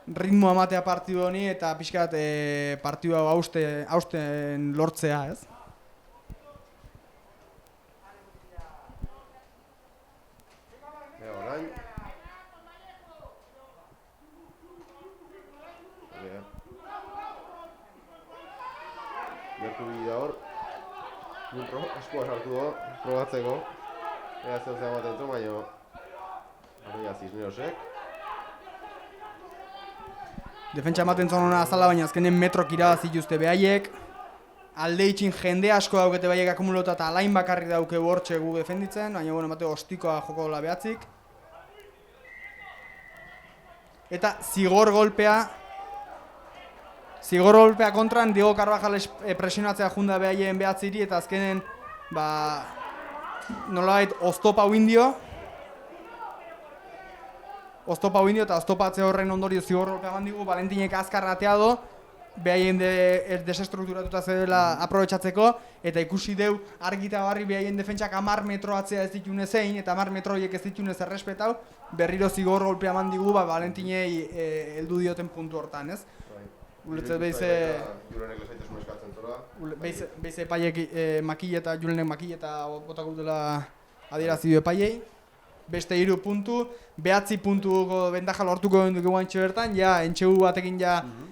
ritmoa matea partidu honi eta pixkat partidu hau hausten lortzea, ez? Orain. Gertu bidea hor. Eskua sartu do, probatzeko. Ea zeu ematen zu, baina Arroia Cisnerosek. Defentsa ematen zonona azala, baina azkenen metrok irabazi dituzte behaiek. Alde itxin jende asko daukete behaiek akumulota eta alain bakarrik dauke bortxe gu defenditzen, baina emateko ostikoa joko dola behatzik. Eta zigor golpea kontran Diego Carvajales presionatzea junda behaien behatziri eta azkenen nolabait oztopa indio eta oztopatze horren ondorio zigor golpea bandigu, Valentinek azkarra atea do, behaien desestrukturatuta zedela aprobetxatzeko, eta ikusi deu argi eta barri behaien defentsak 10 metro atzea ez ditune zein, eta 10 metro horiek ez ditune zerrespetau, berriro zigor golpea mandigu, Valentinei heldu dioten puntu hortan, ez? Ulertzet behize epaiek makile Julenek makile eta botako dela adierazi du epaiei. Beste 3 puntu, 9 puntuko bentaja lortuko dugu guantxe bertan, entxegu batekin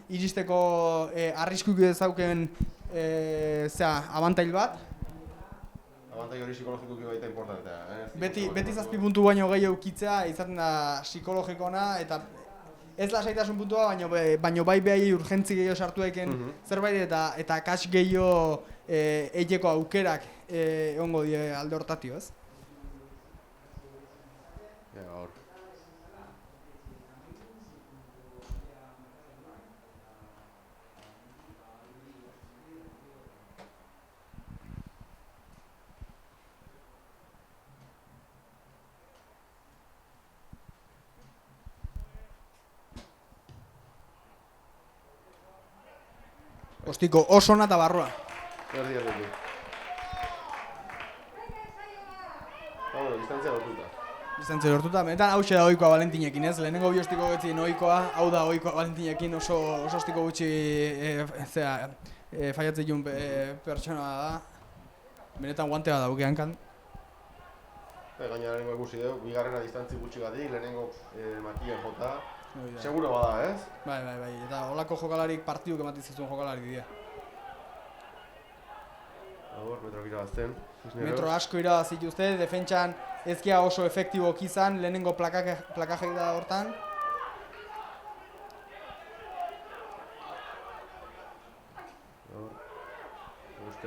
iristeko arriskuik ezauken abantail bat. abantai hori psikologikoki baita importantea. Beti 7 puntu baino gehiago ukitzea izaten da psikologikona eta ez lasaitasun puntua, baino bai behai urgentzi gehiago sartu daiken zerbait eta kas gehiago eiteko aukerak egongo die alde hortatio, ez? Hor. Ostiko oso ona eta barrua. Erdi. Bueno, distantzia lortuta. Distantzia lortuta, benetan hauxe da ohikoa Valentinekin, ez? Lehenengo bi ostiko getzien ohikoa, hau da ohikoa Valentinekin oso ostiko gutxi faiatzen jun pertsona da. Benetan guantea dauke hankan. Gaina lehenengo ikusi dugu, bigarrena distantzi gutxigatik, lehenengo makien jota. Seguro bada, ez? Bai, eta holako jokalarik partiduk ematen zizuen jokalari dira. Metro irabazten. Metro asko irabazi dituzte, defentsan ezkia oso efektiboak izan, lehenengo plakajek da hortan.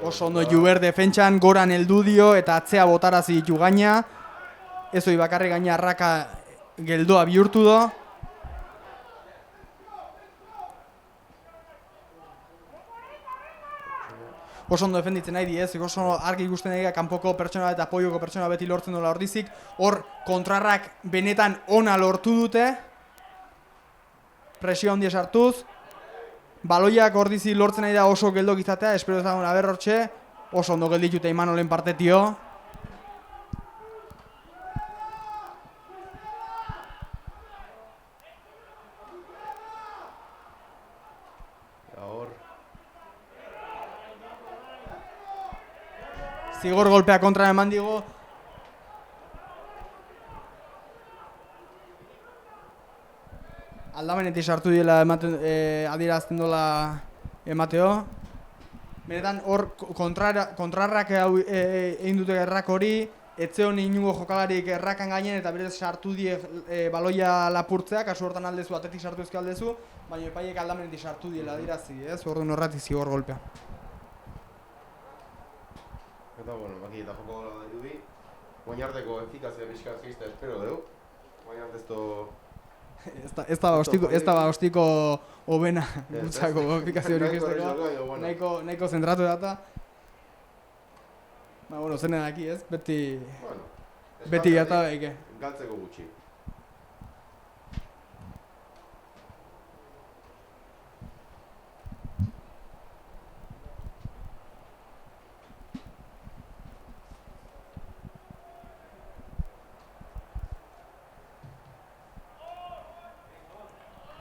Oso ondo Juber defentsan goran heldu dio eta atzea botarazi ditu gaina. Ez hori bakarrik gaina arraka geldoa bihurtu do. Oso ondo defenditzen nahi di, ez? Oso argi ikusten nahi kanpoko pertsona eta apoioko pertsona beti lortzen dola ordizik. Hor kontrarrak benetan ona lortu dute. Presio handia sartuz. Baloiak ordizi lortzen nahi da oso geldok izatea, espero ezagun aberrortxe. Oso ondo gelditute Imanolen partetio. Zigor golpea kontra eman digo. Aldamenetik sartu diela adierazten dola emateo. Benetan hor kontrarrak egin dute errak hori, etzeon inungo jokalarik errakan gainen eta berez sartu die baloia lapurtzea, kasu hortan aldezu, atetik sartu ezke aldezu, baina epaiek aldamenetik sartu diela adierazi, ez? Orduan horretik zigor golpea. Eta, baki eta joko gola da irudi. Guainarteko efikazia pixka geizta espero dugu. Guainartezto... Ez da ostiko hobena gutzako efikazio hori geizteko. Nahiko zentratu data. Zene daki ez, beti gata behike. Galtzeko gutxi.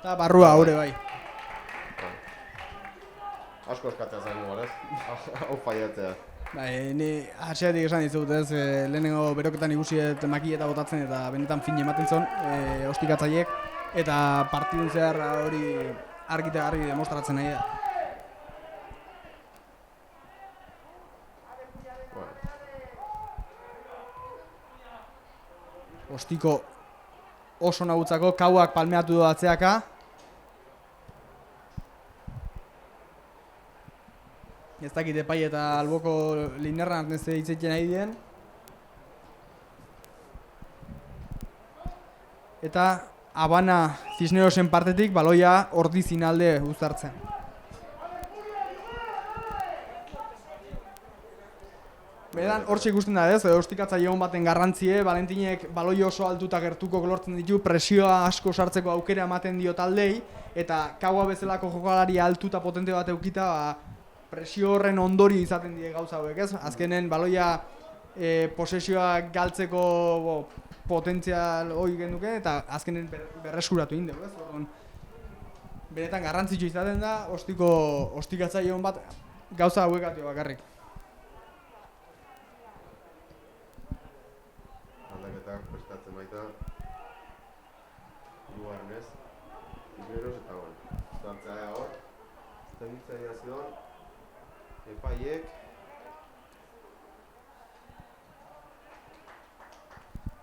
Eta barrua haure bai. Asko eskatzea zain ez? Hau faiatzea. Ni hasieratik esan dizut ez, lehenengo beroketan ikusiet makieta botatzen eta benetan fin ematen zon ostikatzaiek eta partidun zehar hori argi eta garbi demostratzen nahi da. Ostiko oso nagutzako, kauak palmeatu du atzeaka. Ez dakit epai eta alboko linerran artezte hitzetzen nahi dien. Eta Habana Cisnerosen partetik baloia ordizin alde uztartzen. Beran, hortxe ikusten da ez, ostikatzaile hon baten garrantzie, Valentinek baloi oso altuta gertuko lortzen ditu, presioa asko sartzeko aukera ematen dio taldei, eta kaua bezalako jokalari altuta potente bat eukita, presio horren ondori izaten die gauza hauek, ez? Azkenen baloia posesioa galtzeko potentzial hori genduke, eta azkenen berreskuratu egin dugu, ez? Benetan garrantzitsu izaten da, ostikatzaile hon bat gauza hauekatio bakarrik. Aldaketak prestatzen baita hirugarren ez, Cisneros eta zartzea hor, estabilizazioan epaiek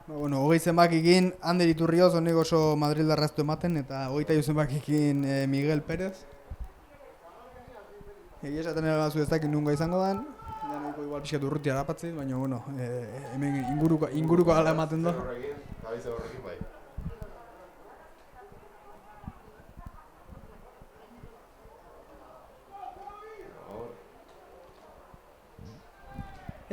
Bueno, 20 zenbakikin Ander Iturrioz honek oso Madrildarra ez du ematen, eta 21 zenbakikin Miguel Pérez. Egia esaten erabazu ez dakit nunga izango dan, nahiko igual pixkat urruti harapatzi, baina bueno, hemen inguruko gala ematen du. Zer horrekin bai.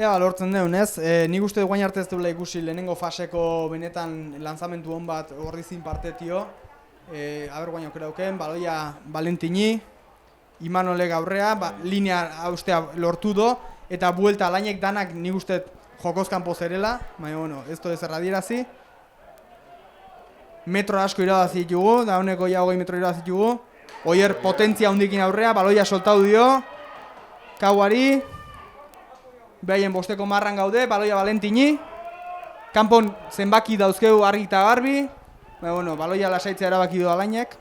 Ea, lortzen deun, ez? Nik uste guain arte ez duela ikusi lehenengo faseko benetan lanzamentu hon bat Ordizin partetio. Aber guain okerauken, baloia Valentini, Imanolek aurrea, linea haustea lortu do, eta buelta alainek danak nik uste jokozkan pozerela, baina bueno, ez du ez erradierazi. Metro asko irabazi ditugu, da honeko ja 20 metro irabazi ditugu. Oier potentzia hundikin aurrea, baloia soltau dio, Kauari. Behaien bosteko marran gaude, baloia Valentini. Kanpon zenbaki dauzkeu argi eta garbi. Bueno, baloia lasaitzea erabaki du alainek.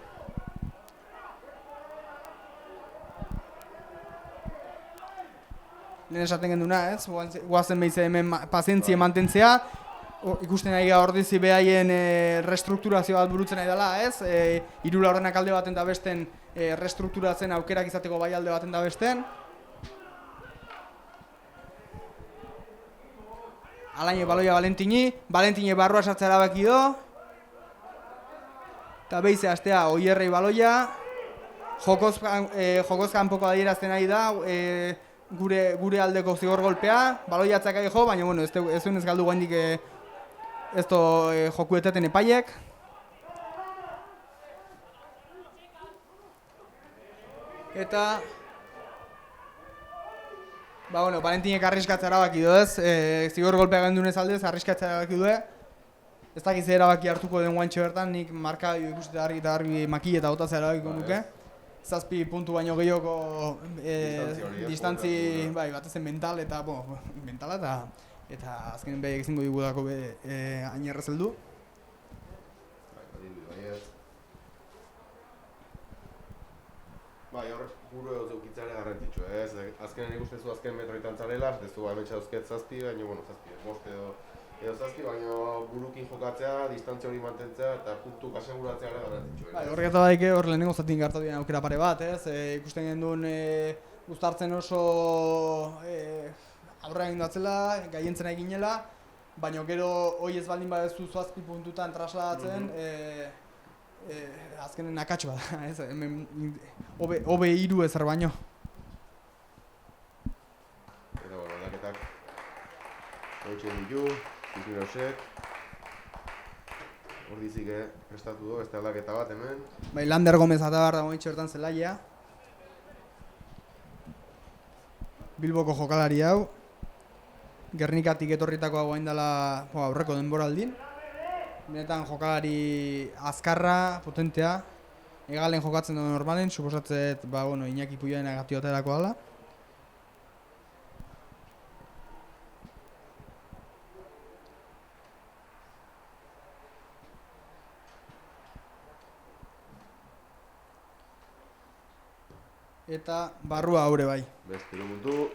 Lehen esaten genduna, ez? Guazen behize hemen pazientzia mantentzea. Ikusten nahi Ordizi behaien restrukturazio bat burutzen nahi dela, ez? Hiru laurdenak alde baten da besten restrukturatzen aukerak izateko bai alde baten da besten. Alaine baloia Valentini barrua sartzea erabaki do. Eta behize astea Oierrei baloia. Jokoz kanpoko adierazten nahi da, gure aldeko zigor golpea. Baloia atzakai jo, baina bueno, ez duen ez galdu guaindik ez do jokueteten epaiek. Eta bueno, Valentinek arriskatzea erabaki du, ez? Zigor golpea gendunez aldez, arriskatzea erabaki du. Ez dakiz erabaki hartuko den guantxe bertan, nik marka ikusita argi eta argi makile eta botatzea erabakiko nuke. 7 puntu baino gehiago distantzi, bai, batezen mental eta, mentala eta azkenen behiek ezingo digudako hain errez heldu. Bai, hor, gure hau zeukitzare garrantzitsu, ez? Azkenen ikustezu azken metroitan zarela, ez du hemen txauzket 7, baina, bueno, 7, 5 edo 7, baina burukin jokatzea, distantzia hori mantentzea eta puntuk aseguratzea ere garrantzitsu. Bai, horrek eta daike hor lehenengo zatin gartatu dien aukera pare bat, ez? Ikusten genduen uztartzen oso aurrean indatzela, gaientzena eginela, baina gero hoi ez baldin badezu 7 puntutan trasladatzen, azkenen akatxo da, ez? Hemen hobe hiru ezer baino. Eta, bueno, aldaketak horitzen ditu, Iturriozek. Ordizik prestatu du, beste aldaketa bat hemen. Bai, Lander Gomez atabar da moitxe hortan zelaia. Bilboko jokalari hau. Gernikatik etorritakoa guain dela aurreko denboraldin. Benetan jokalari azkarra, potentea. Egalen jokatzen du normalen, suposatzet, Iñaki Puiaena gatioaterako dela. Eta barrua haure bai. Beste puntu.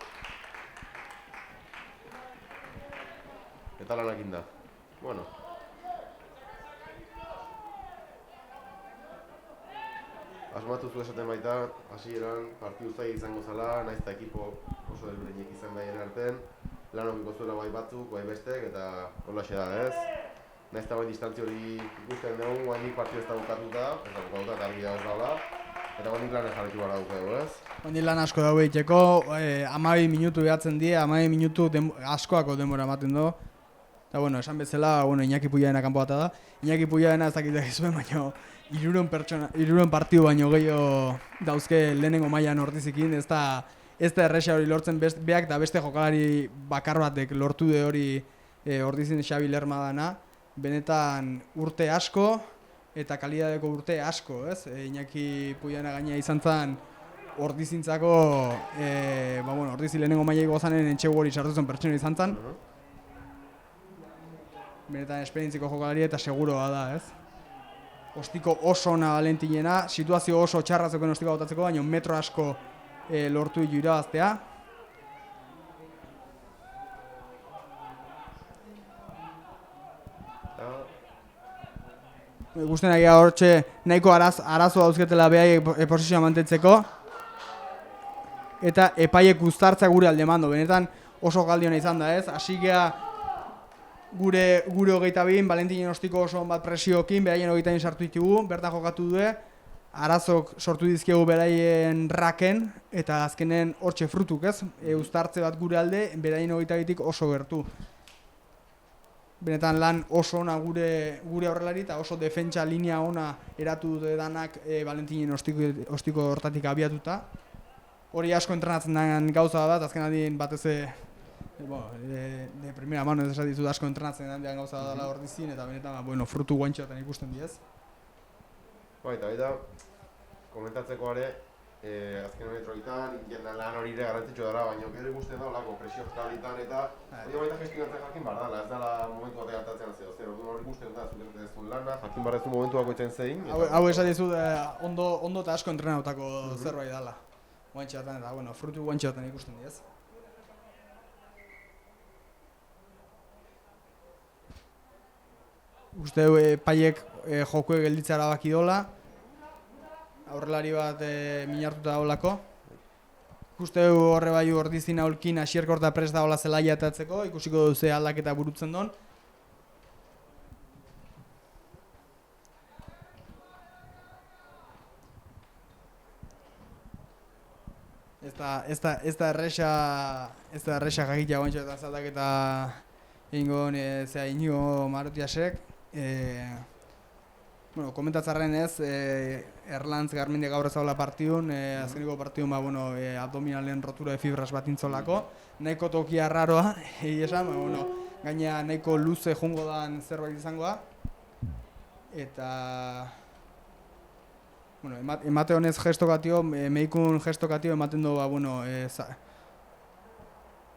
Eta lanak inda. Bueno. Asmatu zu esaten baita, hasieran partidu zaila izango zala, naiz eta ekipo oso desberdinak izan behien artean. Lan okiko zuela bai batzuk, bai bestek, eta holaxe da, ez? Naiz eta bai distantzia hori ikusten dugu, guainik partidu ez da bukatuta, eta argi da ez daula. Eta guainik lan jarritu gara dugu, ez? Guainik lan asko dago egiteko, 12 minutu behatzen die, 12 minutu askoako denbora ematen du. Eta esan bezala, Iñaki Puiaena kanpo bata da. Iñaki Puiaena ez dakitak izuen, baina 300 partidu baino gehiago dauzke lehenengo mailan Ordizikin, ez da erresa hori lortzen beak eta beste jokalari bakar batek lortu de hori Ordizin Xabi Lerma dana. Benetan urte asko eta kalidadeko urte asko, ez? Iñaki Puiaena gaina izan zen Ordizintzako, Ordizin lehenengo mailai gozanen entxegu hori sartu zen pertsona izan zen. Benetan esperientziko jokalari eta seguroa da, ez? Ostiko oso ona Valentinena, situazio oso txarra zeuken ostiko botatzeko, baina metro asko lortu ditu irabaztea. Gusten agia hortxe nahiko arazo dauzketela behai posizioa mantentzeko. Eta epaiek guztartza gure alde mando. Benetan oso galdiona izan da ez. Hasi gea gure 22, Valentinen ostiko oso bat presiokin, beraien 22 sartu ditugu, bertan jokatu du, arazok sortu dizkiegu beraien raken, eta azkenen hortxe frutuk ez, uztartze bat gure alde, beraien 22tik oso gertu. Benetan lan oso ona gure aurrelari eta oso defentsa linea ona eratu dute danak Valentinen ostiko hortatik abiatuta. Hori asko entrenatzen den gauza bat, azken aldien batez de primera mano ez esatizut asko entrenatzen den gauza dela hor dizin, eta benetan frutu guantxoetan ikusten diez. Eta baita, komentatzeko are, azken metroitan, jendan lan hori ere garrantzitsu dara, baina gero ikusten da olako presio eskalitan eta hori baita gestionatzen jakin behar dela, ez dela momentu batean atatzen zeo, zer hori ikusten da zuten ez duen lana, jakin behar ez du momentu bako itzen zein. Hau esatizut ondo eta asko entrenautako zerbait dela, guantxoetan eta frutu guantxoetan ikusten diez. Uste paiek jokuek gelditza erabaki dola, aurrelari bat minartuta daulako. Uste horre bai ordizin aulkin asierkorta prest daola zelaia atatzeko, ikusiko duze aldaketa burutzen don. Ez da erresa jakitea guantxoetan zaldaketa egingo Inigo Marotiasek. Komentatzarren ez, Erlantz Garmendia gaur ezaula partidun, azkeniko partidun abdominalen rotura de fibras bat intzolako. Nahiko tokia raroa, esan, gaina nahiko luze jungo dan zerbait izangoa. Eta emate honez gestokatio, meikun gestokatio ematen du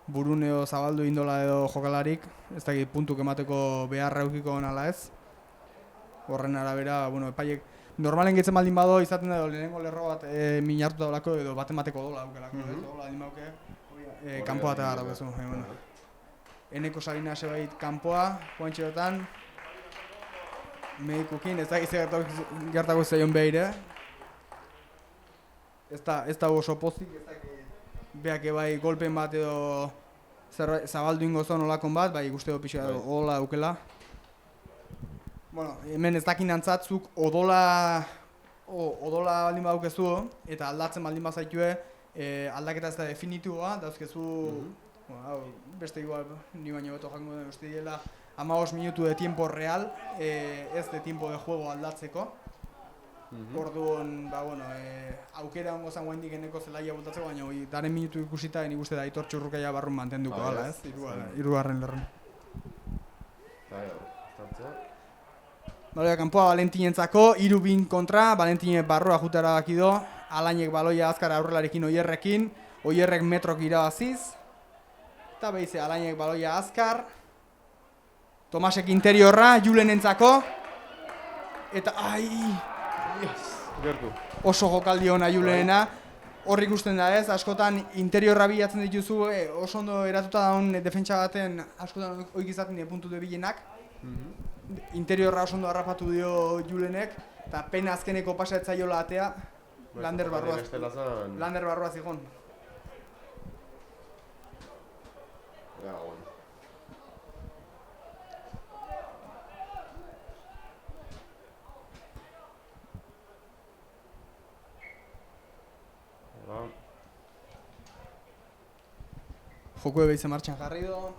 buruneo zabaldu indola edo jokalarik, ez dakit puntuk emateko beharra eukiko nala ez. Horren arabera, epaiek normalen gehitzen baldin bado izaten da lehenengo lerro bat minartu daulako edo bat emateko dola aukelako, dola baldin bauke, kanpoa eta gara bezu. Eneko Salina sebait kanpoa, guantxerotan, medikukin, ez dakit gertako zeion behire. Ez da oso pozik, ez dakit beak bai golpen bat edo zabaldu ingo zon olakon bat, bai guzteo pixka hola aukela. Hemen ez dakin antzatzuk odola baldin badaukezu eta aldatzen baldin bazaitue aldaketa ez da definitiboa, dauzkezu beste igual, ni baino beto jango den uste diela 15 minutu de tiempo real, ez de tiempo de juego aldatzeko. Orduan, aukera hongo zan guaindik eneko zelaia bultatzeko, baina daren minutu ikusita nik uste da Aitor Txurrukaia barrun mantenduko gala, ez? Hirugarren lerron. Baloia kanpoa Valentinentzako, 3-2 kontra, Valentine barroa jutera bakido, Alainek baloia azkar aurrelarekin Oierrekin, Oierrek metrok irabaziz, eta behize Alainek baloia azkar, Tomasek interiorra, Julenentzako, eta oso jokaldi hona Julenena, hor ikusten da ez, askotan interiorra bilatzen dituzu, oso ondo eratuta daun defentsa baten askotan oik izaten puntu de bilenak, interiorra oso ondo harrapatu dio Julenek, eta pena azkeneko pasaetzaiola atea, Lander barruaz egon. Joko ebeize martxan jarri do.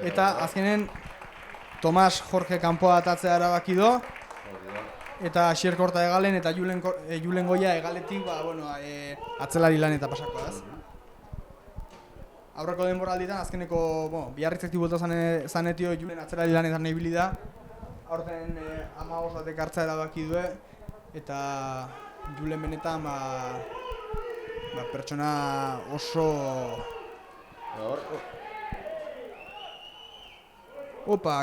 Eta azkenen Tomas Jorge kanpoa atatzea erabaki do. Eta Asier Korta egalen eta Julen Goia egaletik atzelari lan eta pasakoa ez. Aurreko denboralditan azkeneko biarritzektik bulta zanetio Julen atzelari lanetan nahi bilida. Aurten 15 batek hartza erabaki due eta Julen benetan pertsona oso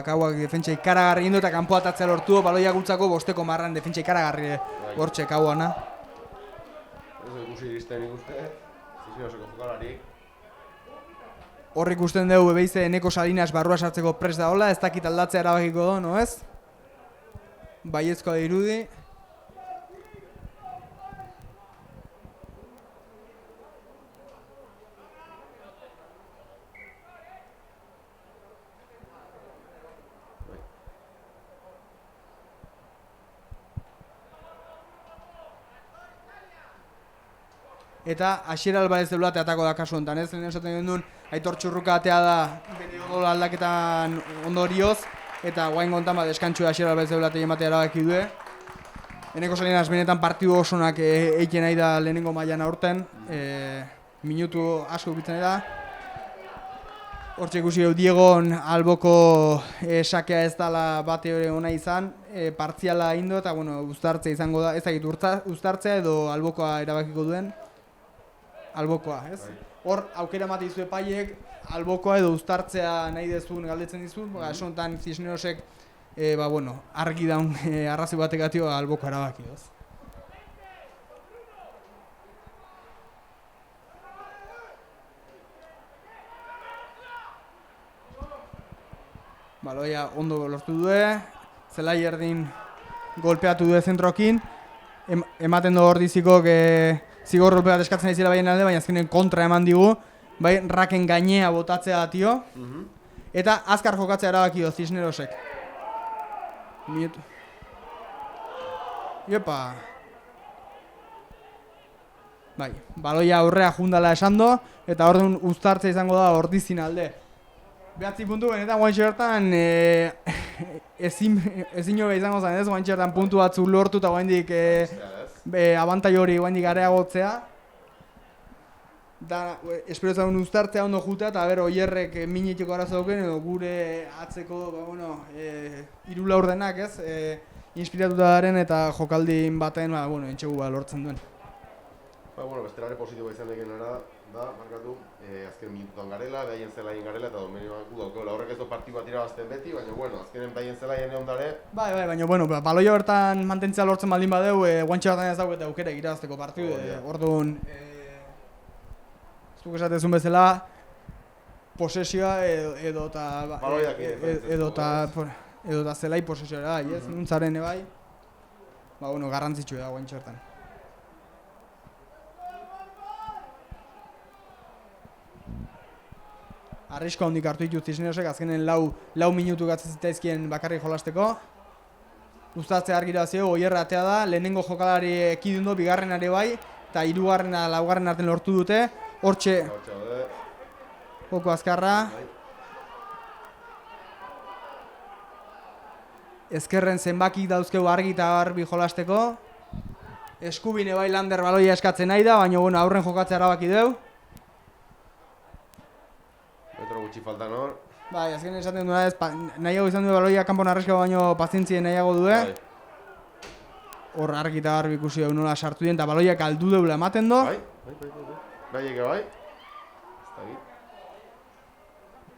kauak defentsa ikaragarri indo eta kanpoa atatzea lortu, baloia gultzako bosteko marran defentsa ikaragarri hortxe kauana. Ez ikusi iristen ikuste, zizio osoko jokalarik. Hor ikusten dugu beize Eneko Salinas barrua sartzeko prest da hola, ez dakit aldatzea erabakiko do, no ez? Baiezkoa dirudi. Eta Asier Alvarez de Lua atako da kasu honetan, ez? Lehen esaten duen Aitor Txurruka atea da bere gol aldaketan ondorioz, eta guain gontan deskantxu Asier Alvarez de Lua ematea erabaki du. Eneko Salinas benetan partidu osonak eiken nahi da lehenengo mailan aurten, minutu asko ukitzen da. Hortxe ikusi Diegon alboko sakea ez dela bate hori ona izan, partziala indo eta bueno, uztartzea izango da, ez dakit uztartzea edo albokoa erabakiko duen. Albokoa, ez? Hor, aukera emate dizu epaiek, albokoa edo uztartzea nahi dezun galdetzen dizu, esan honetan Cisnerosek, argi daun arrazoi batekatio albokoa erabaki, ez? Baloia ondo lortu du, zelai erdin golpeatu du zentrokin, ematen du hor dizikok zigor golpe bat eskatzen nahi zela baien alde, baina azkenen kontra eman digu, bai raken gainea botatzea tio, eta azkar jokatzea erabaki du Cisnerosek. Iopa. Bai, baloia aurrea jundala esando, eta orduan uztartzea izango da Ordizin alde. 9 puntu, benetan guaintxe bertan ezin hobe izango zen ez, guaintxe bertan puntu batzuk lortu eta guaindik abantai hori guaindik areagotzea. Da, espero zaun uztartzea ondo jutea eta oierrek minetiko arazo duken edo gure atzeko, hiru laurdenak ez, inspiratuta daren eta jokaldin baten, entxegu lortzen duen. Bestelare positiboa izan deken da, markatu, azken minututan garela, behaien zelaien garela eta domenioak daukela. Horrek ez du partidu bat irabazten beti, baina azkenen behaien zelaien egon dare. Baina, baloia bertan mantentzea lortzen baldin badeu, guantxe bertan ez dago eta aukera irabazteko partidu. Orduan, zuk esatezun bezala, posesioa edo eta zelai posesioa, ez? Nuntzaren ebai, garrantzitsu da guantxe bertan. Arrisko handik hartu ditu Cisnerosek, azkenen lau minutu gatzen zitaizkien bakarrik jolasteko. Uztatzea argira zio, oierra atea da, lehenengo jokalari ekidundo, bigarrenare bai, eta hirugarrena laugarren arten lortu dute. Hortxe, joko azkarra. Ezkerren zenbakik dauzkeu argi eta garbi jolasteko. Eskubine bai Lander baloia eskatzen nahi da, baina aurren jokatzea erabaki deu. Metro gutxi faltan hor. Bai, azken esaten duena ez, nahiago izan du baloia kanpon arreska baino pazientzien nahiago du, Hor argi eta garbi ikusi dugu nola sartu dien, eta baloiak aldu deula ematen do. Bai, bai.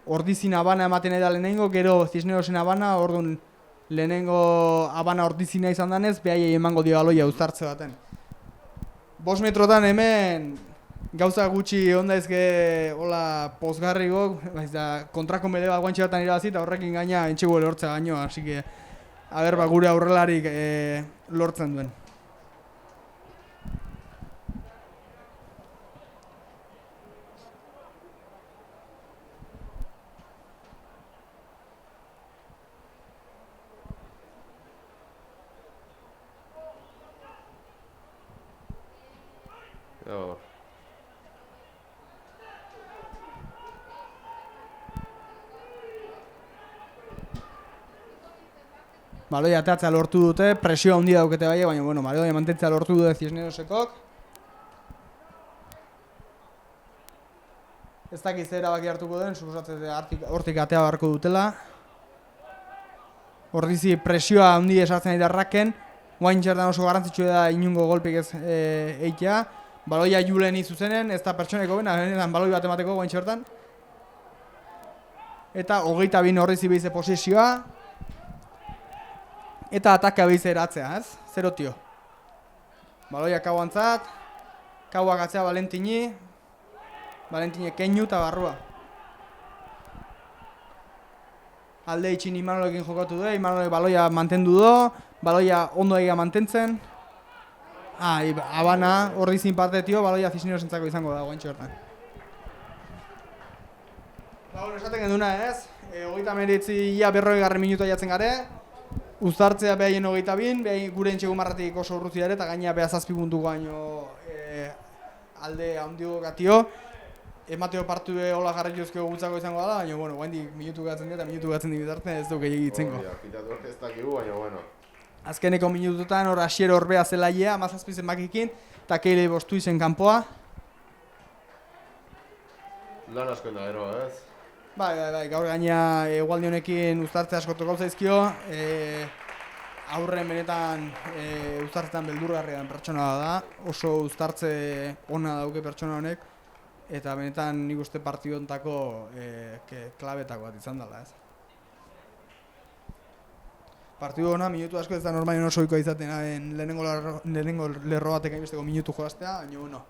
Ordizin Habana ematen da lehenengo, gero Cisnerosen Habana, orduan lehenengo Habana Ordizina izan danez, behaiei emango dio baloia uztartze baten. 5 metrotan hemen gauza gutxi ondaizke hola pozgarrigok, kontrako mede bat guantxe bertan irabazi eta horrekin gaina entxego lortzea gaino, hasi que gure aurrelarik lortzen duen. Baloia ateatzea lortu dute, presioa handia daukete bai, baina baloia mantentzea lortu dute Cisnerosekok. Ez dakiz erabaki hartuko den, suposatzen hortik atea beharko dutela. Ordizi presioa handia esartzen nahi darraken, guain txertan oso garrantzitsu da inungo golpik ez eitea. Baloia julen izuzenen, ez da pertsoneko bena, baloi bat emateko guain txertan. Eta 22 Ordizi behize posesioa. Eta ataka behize eratzea, ez? Zero tio. Baloia kauantzat, kauak atzea Valentini keinu eta barrua. alde itxin Imanolekin jokatu du, Imanolek baloia mantendu du, baloia ondo egia mantentzen. Habana horri zin partetio, baloia Cisnerosentzako izango da guantxe hortan. Esaten genduna ez, 39 ia 40 minutua jatzen gare, uztartzea behaien 22, gure entxegu marratik oso urruzi ere, eta gaina beha 7 puntuko baino alde handigo gatio. Emateo partu hola jarraituzko gutzako izango da, baina, bueno, guaindik minutu gatzen dira, eta minutu gatzen dibitartzen ez duke egitzenko. Pitatu ez dakigu, baina, bueno. Azkeneko minututan hor Asier Orbea zelaia, 17 zenbakikin, eta Keile bostu izen kanpoa. Lan askoen da, ero, ez? Bai, gaur gaina egualdi honekin uztartze asko tokau zaizkio, aurren benetan uztartzetan beldurgarrian pertsona da, oso uztartze ona dauke pertsona honek, eta benetan nik uste partidu hontako klabetako bat izan dela, ez. Partidu hona, minutu asko ez da normalen oso ohikoa izaten lehenengo lerro batek hainbesteko minutu jolaztea, baina bueno.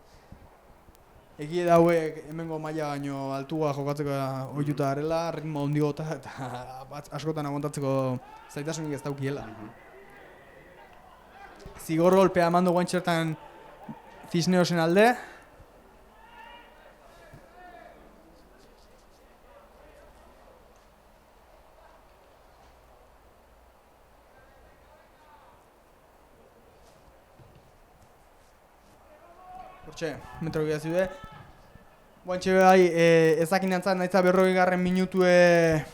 Egie dauek hemengo maila baino altua jokatzeko ohituta garela, ritmo handigota eta askotan aguantatzeko zaitasunik ez daukiela. Zigor golpea eman du guantxertan Cisnerosen alde. Hortxe, metro gira zide. Guantxe bai, ezakin nantzat nahiza 40 minutue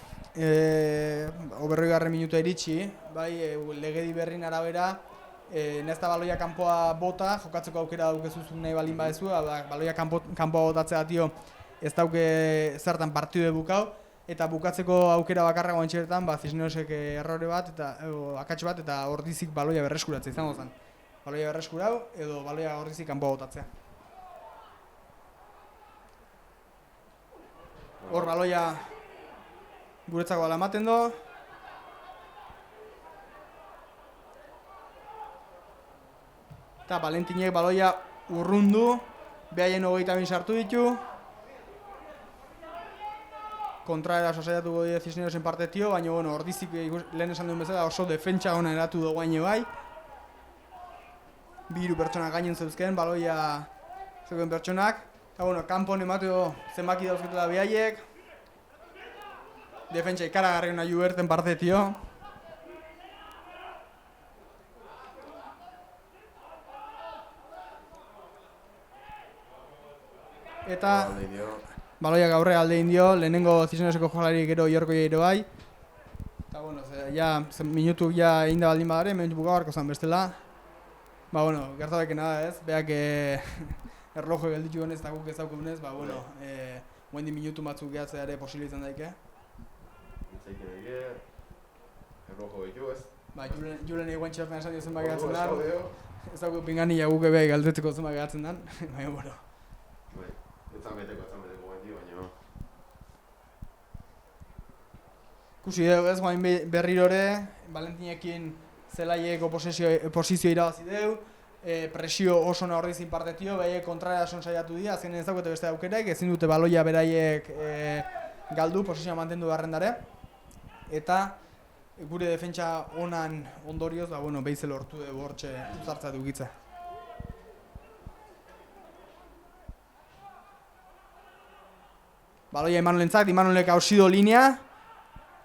o 40 minutua iritsi, bai, legedi berrin arabera, nahizta baloia kanpoa bota, jokatzeko aukera daukezuzun nahi balin badezu, baloia kanpoa botatzea tio ez dauke zertan partidu bukau, eta bukatzeko aukera bakarra guantxeretan, Cisnerosek errore bat, akats bat, eta ordizik baloia berreskuratzea izango zen. Baloia berreskurau, edo baloia ordizik kanpoa botatzea. Hor baloia guretzako bala ematen do. Eta Valentinek baloia urrundu, behaien 22 sartu ditu. Kontraera sosaiatuko die Cisnerosen partetio, baina bueno, ordizik lehen esan duen bezala oso defentsa hona eratu dugu gaine bai. 2 pertsona gainen zeuzken, baloia zeuken pertsonak. Eta bueno, kanpon emateo zenbaki dauzketela behaiek. Defentsa ikaragarri nahi uberten partetio. Eta baloia gaurre alde indio, lehenengo Cisneroseko jokalari gero Iorko jairo bai. Eta bueno, minutu ja egin da baldin badare, minutu bukabarko zen bestela. Bueno, gertabekena da ez, beak erlojo gelditu honez eta guk ez daukunez, bueno, guendi minutu batzuk gehatzea ere posible izan daike. Itzaike daike, erlojo behitu ez? Julen eguen txertan esan dio zenbak gehatzen den. Ez dauk pingani jaguk ebe galdetzeko zenbak gehatzen den, baina bueno. Ez zanbeteko guendi, baina... Kusi dugu ez, guain berrirore, Valentinekin zelaieko posizio irabazi deu, presio oso naordizin partetio, behaiek kontrara son saiatu dira, azkenean ez daukete beste aukerak, ezin dute baloia beraiek galdu, posizioa mantendu barrendare. Eta gure defentsa onan ondorioz, behize lortu dugu hortxe uzartza dugitza. Baloia Imanolentzat, Imanolek hausido linea,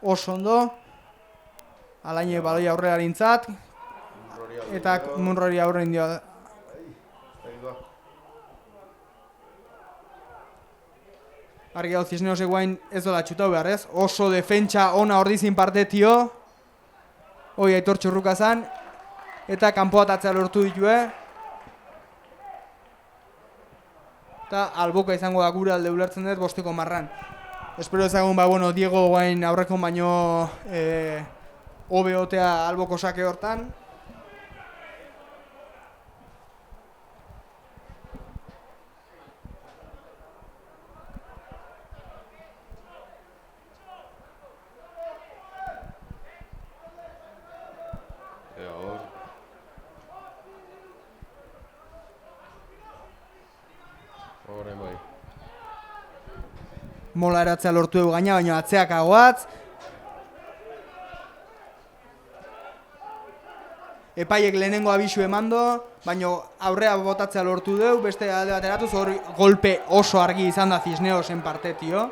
oso ondo. Alainek baloia aurrera lintzat, eta Munrori aurre indio. Argi hau Cisnerosek guain ez dola txutau behar ez, oso defentsa ona ordizin partetio. Hoi Aitor Txurruka zan, eta kanpoa atatzea lortu ditue. Eta alboka izango da gure alde ulertzen dut 5 marran. Espero ezagun, Diego guain aurreko baino hobe otea alboko sake hortan. Mola eratzea lortu dugu gaina, baina atzeak agoatz. epaiek lehenengo abisu emando, baino aurrea botatzea lortu deu, beste alde bateratuz hor golpe oso argi izan da Cisneosen partetio.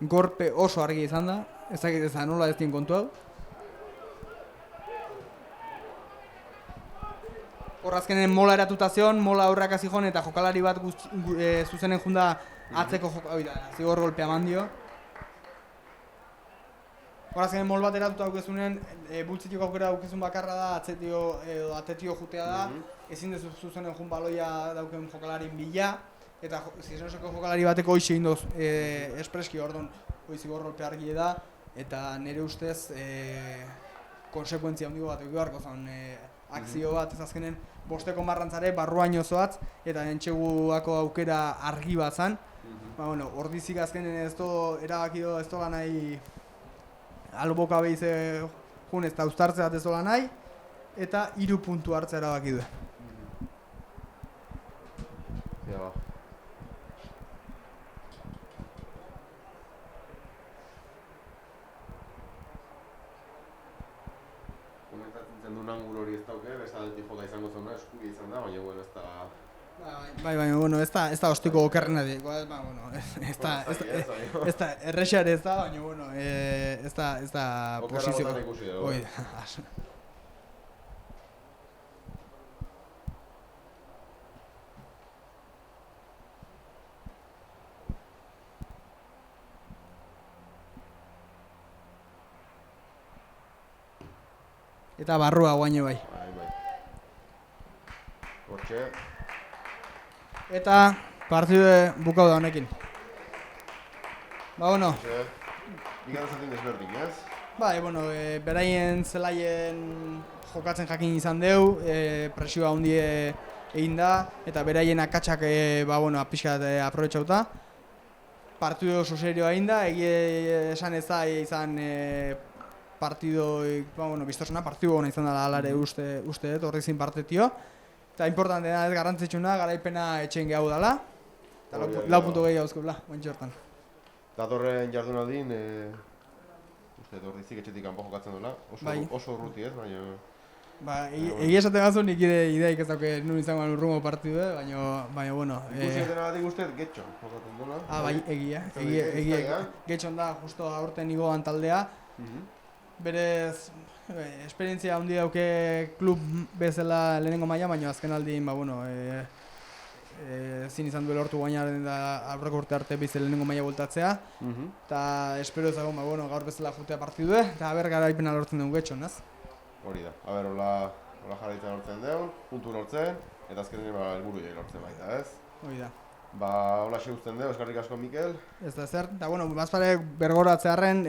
Golpe oso argi izan da, ez dakit ez da nola ez din kontu hau. Hor azkenen mola eratuta zeon, mola aurrak azikon eta jokalari bat zuzenen junda atzeko zigor golpea mandio. Hor azkenen mol bat eratuta aukezunen, bultzitik aukera aukezun bakarra da, atetio jutea da, ezin dezu zuzenen jun baloia dauken jokalarin bila, eta Cisneoseko jokalari bateko hoxe indoz espreski orduan zigor golpe argi da, eta nire ustez konsekuentzia handigo bat eukiko beharko zen akzio bat, ez azkenen bosteko marrantzare barruaino zoatz, eta entxeguako aukera argi bat zen. Ordizik azkenen ez do, erabaki do, ez dola nahi alboka behize jun ez da uztartzea bat ez dola nahi, eta 3 puntu hartzea erabaki du. Komentatzen duen angul hori ez dauke, bezaldetik jota izango zena, eskubi izan da, baina ez da... Bai, baina, ez da ostiko okerrenetik, ez da errexar ez da, baina, ez da posizio. Okerra botan ikusi dugu. Eta barrua guaino bai. Hortxe. Eta partidu bukau da honekin. Bigarren zatin desberdin, ez? Bai, beraien zelaien jokatzen jakin izan deu, presioa handie egin da, eta beraien akatsak pixkat aprobetxauta. Partidu oso serioa egin da, esan ez da izan partidu, biztosuna, partidu hona izan dela alare uste dut, horrek zin partetio. Eta importantena ez garrantzitsuna, garaipena etxen gehiago dela. Eta 4 puntu gehiago hauzko, ointxe hortan. Datorren jardunaldin, uste dut ordizik etxetik kanpo jokatzen duela. Oso urruti ez, baina... Egia esaten gazu nik ideik ez dauke nun izango urrungo partidu, baina... Ikusi etena batik uste getxon jokatzen duela. Bai, egia. Getxon da, justo aurten igoan taldea. Berez, esperientzia handi dauke klub bezala lehenengo maila, baina azken aldin, zin izan duela hortu guainaren da aurreko urte arte bize lehenengo maila voltatzea. Eta espero ezagun, gaur bezala jutea partidu, eta garaipena lortzen duen getxon, ez? Hori da, hola jarraitzen lortzen deun, puntu lortzen, eta azkenean helburu lortzen baita, ez? Hori da. Hola xe guztien deu, eskarrik asko Mikel. Ez da zer, eta bazpare bergoratzearen,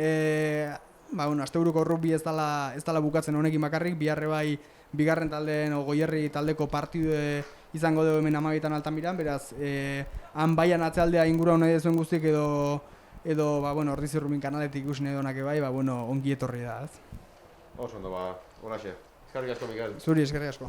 asteburuko rugby ez dela bukatzen honekin bakarrik, biharre bai bigarren taldeen Goierri taldeko partidu izango dugu hemen Amagetan Altamiran, beraz, han baian atzealdea ingurua nahi dezuen guztiek edo Ordizi Rugby kanaletik ikusi nahi donak bai, ongi etorri da, ez? Oso ondo, hola xe. Eskarrik asko, Mikel. Zuri, eskarrik asko.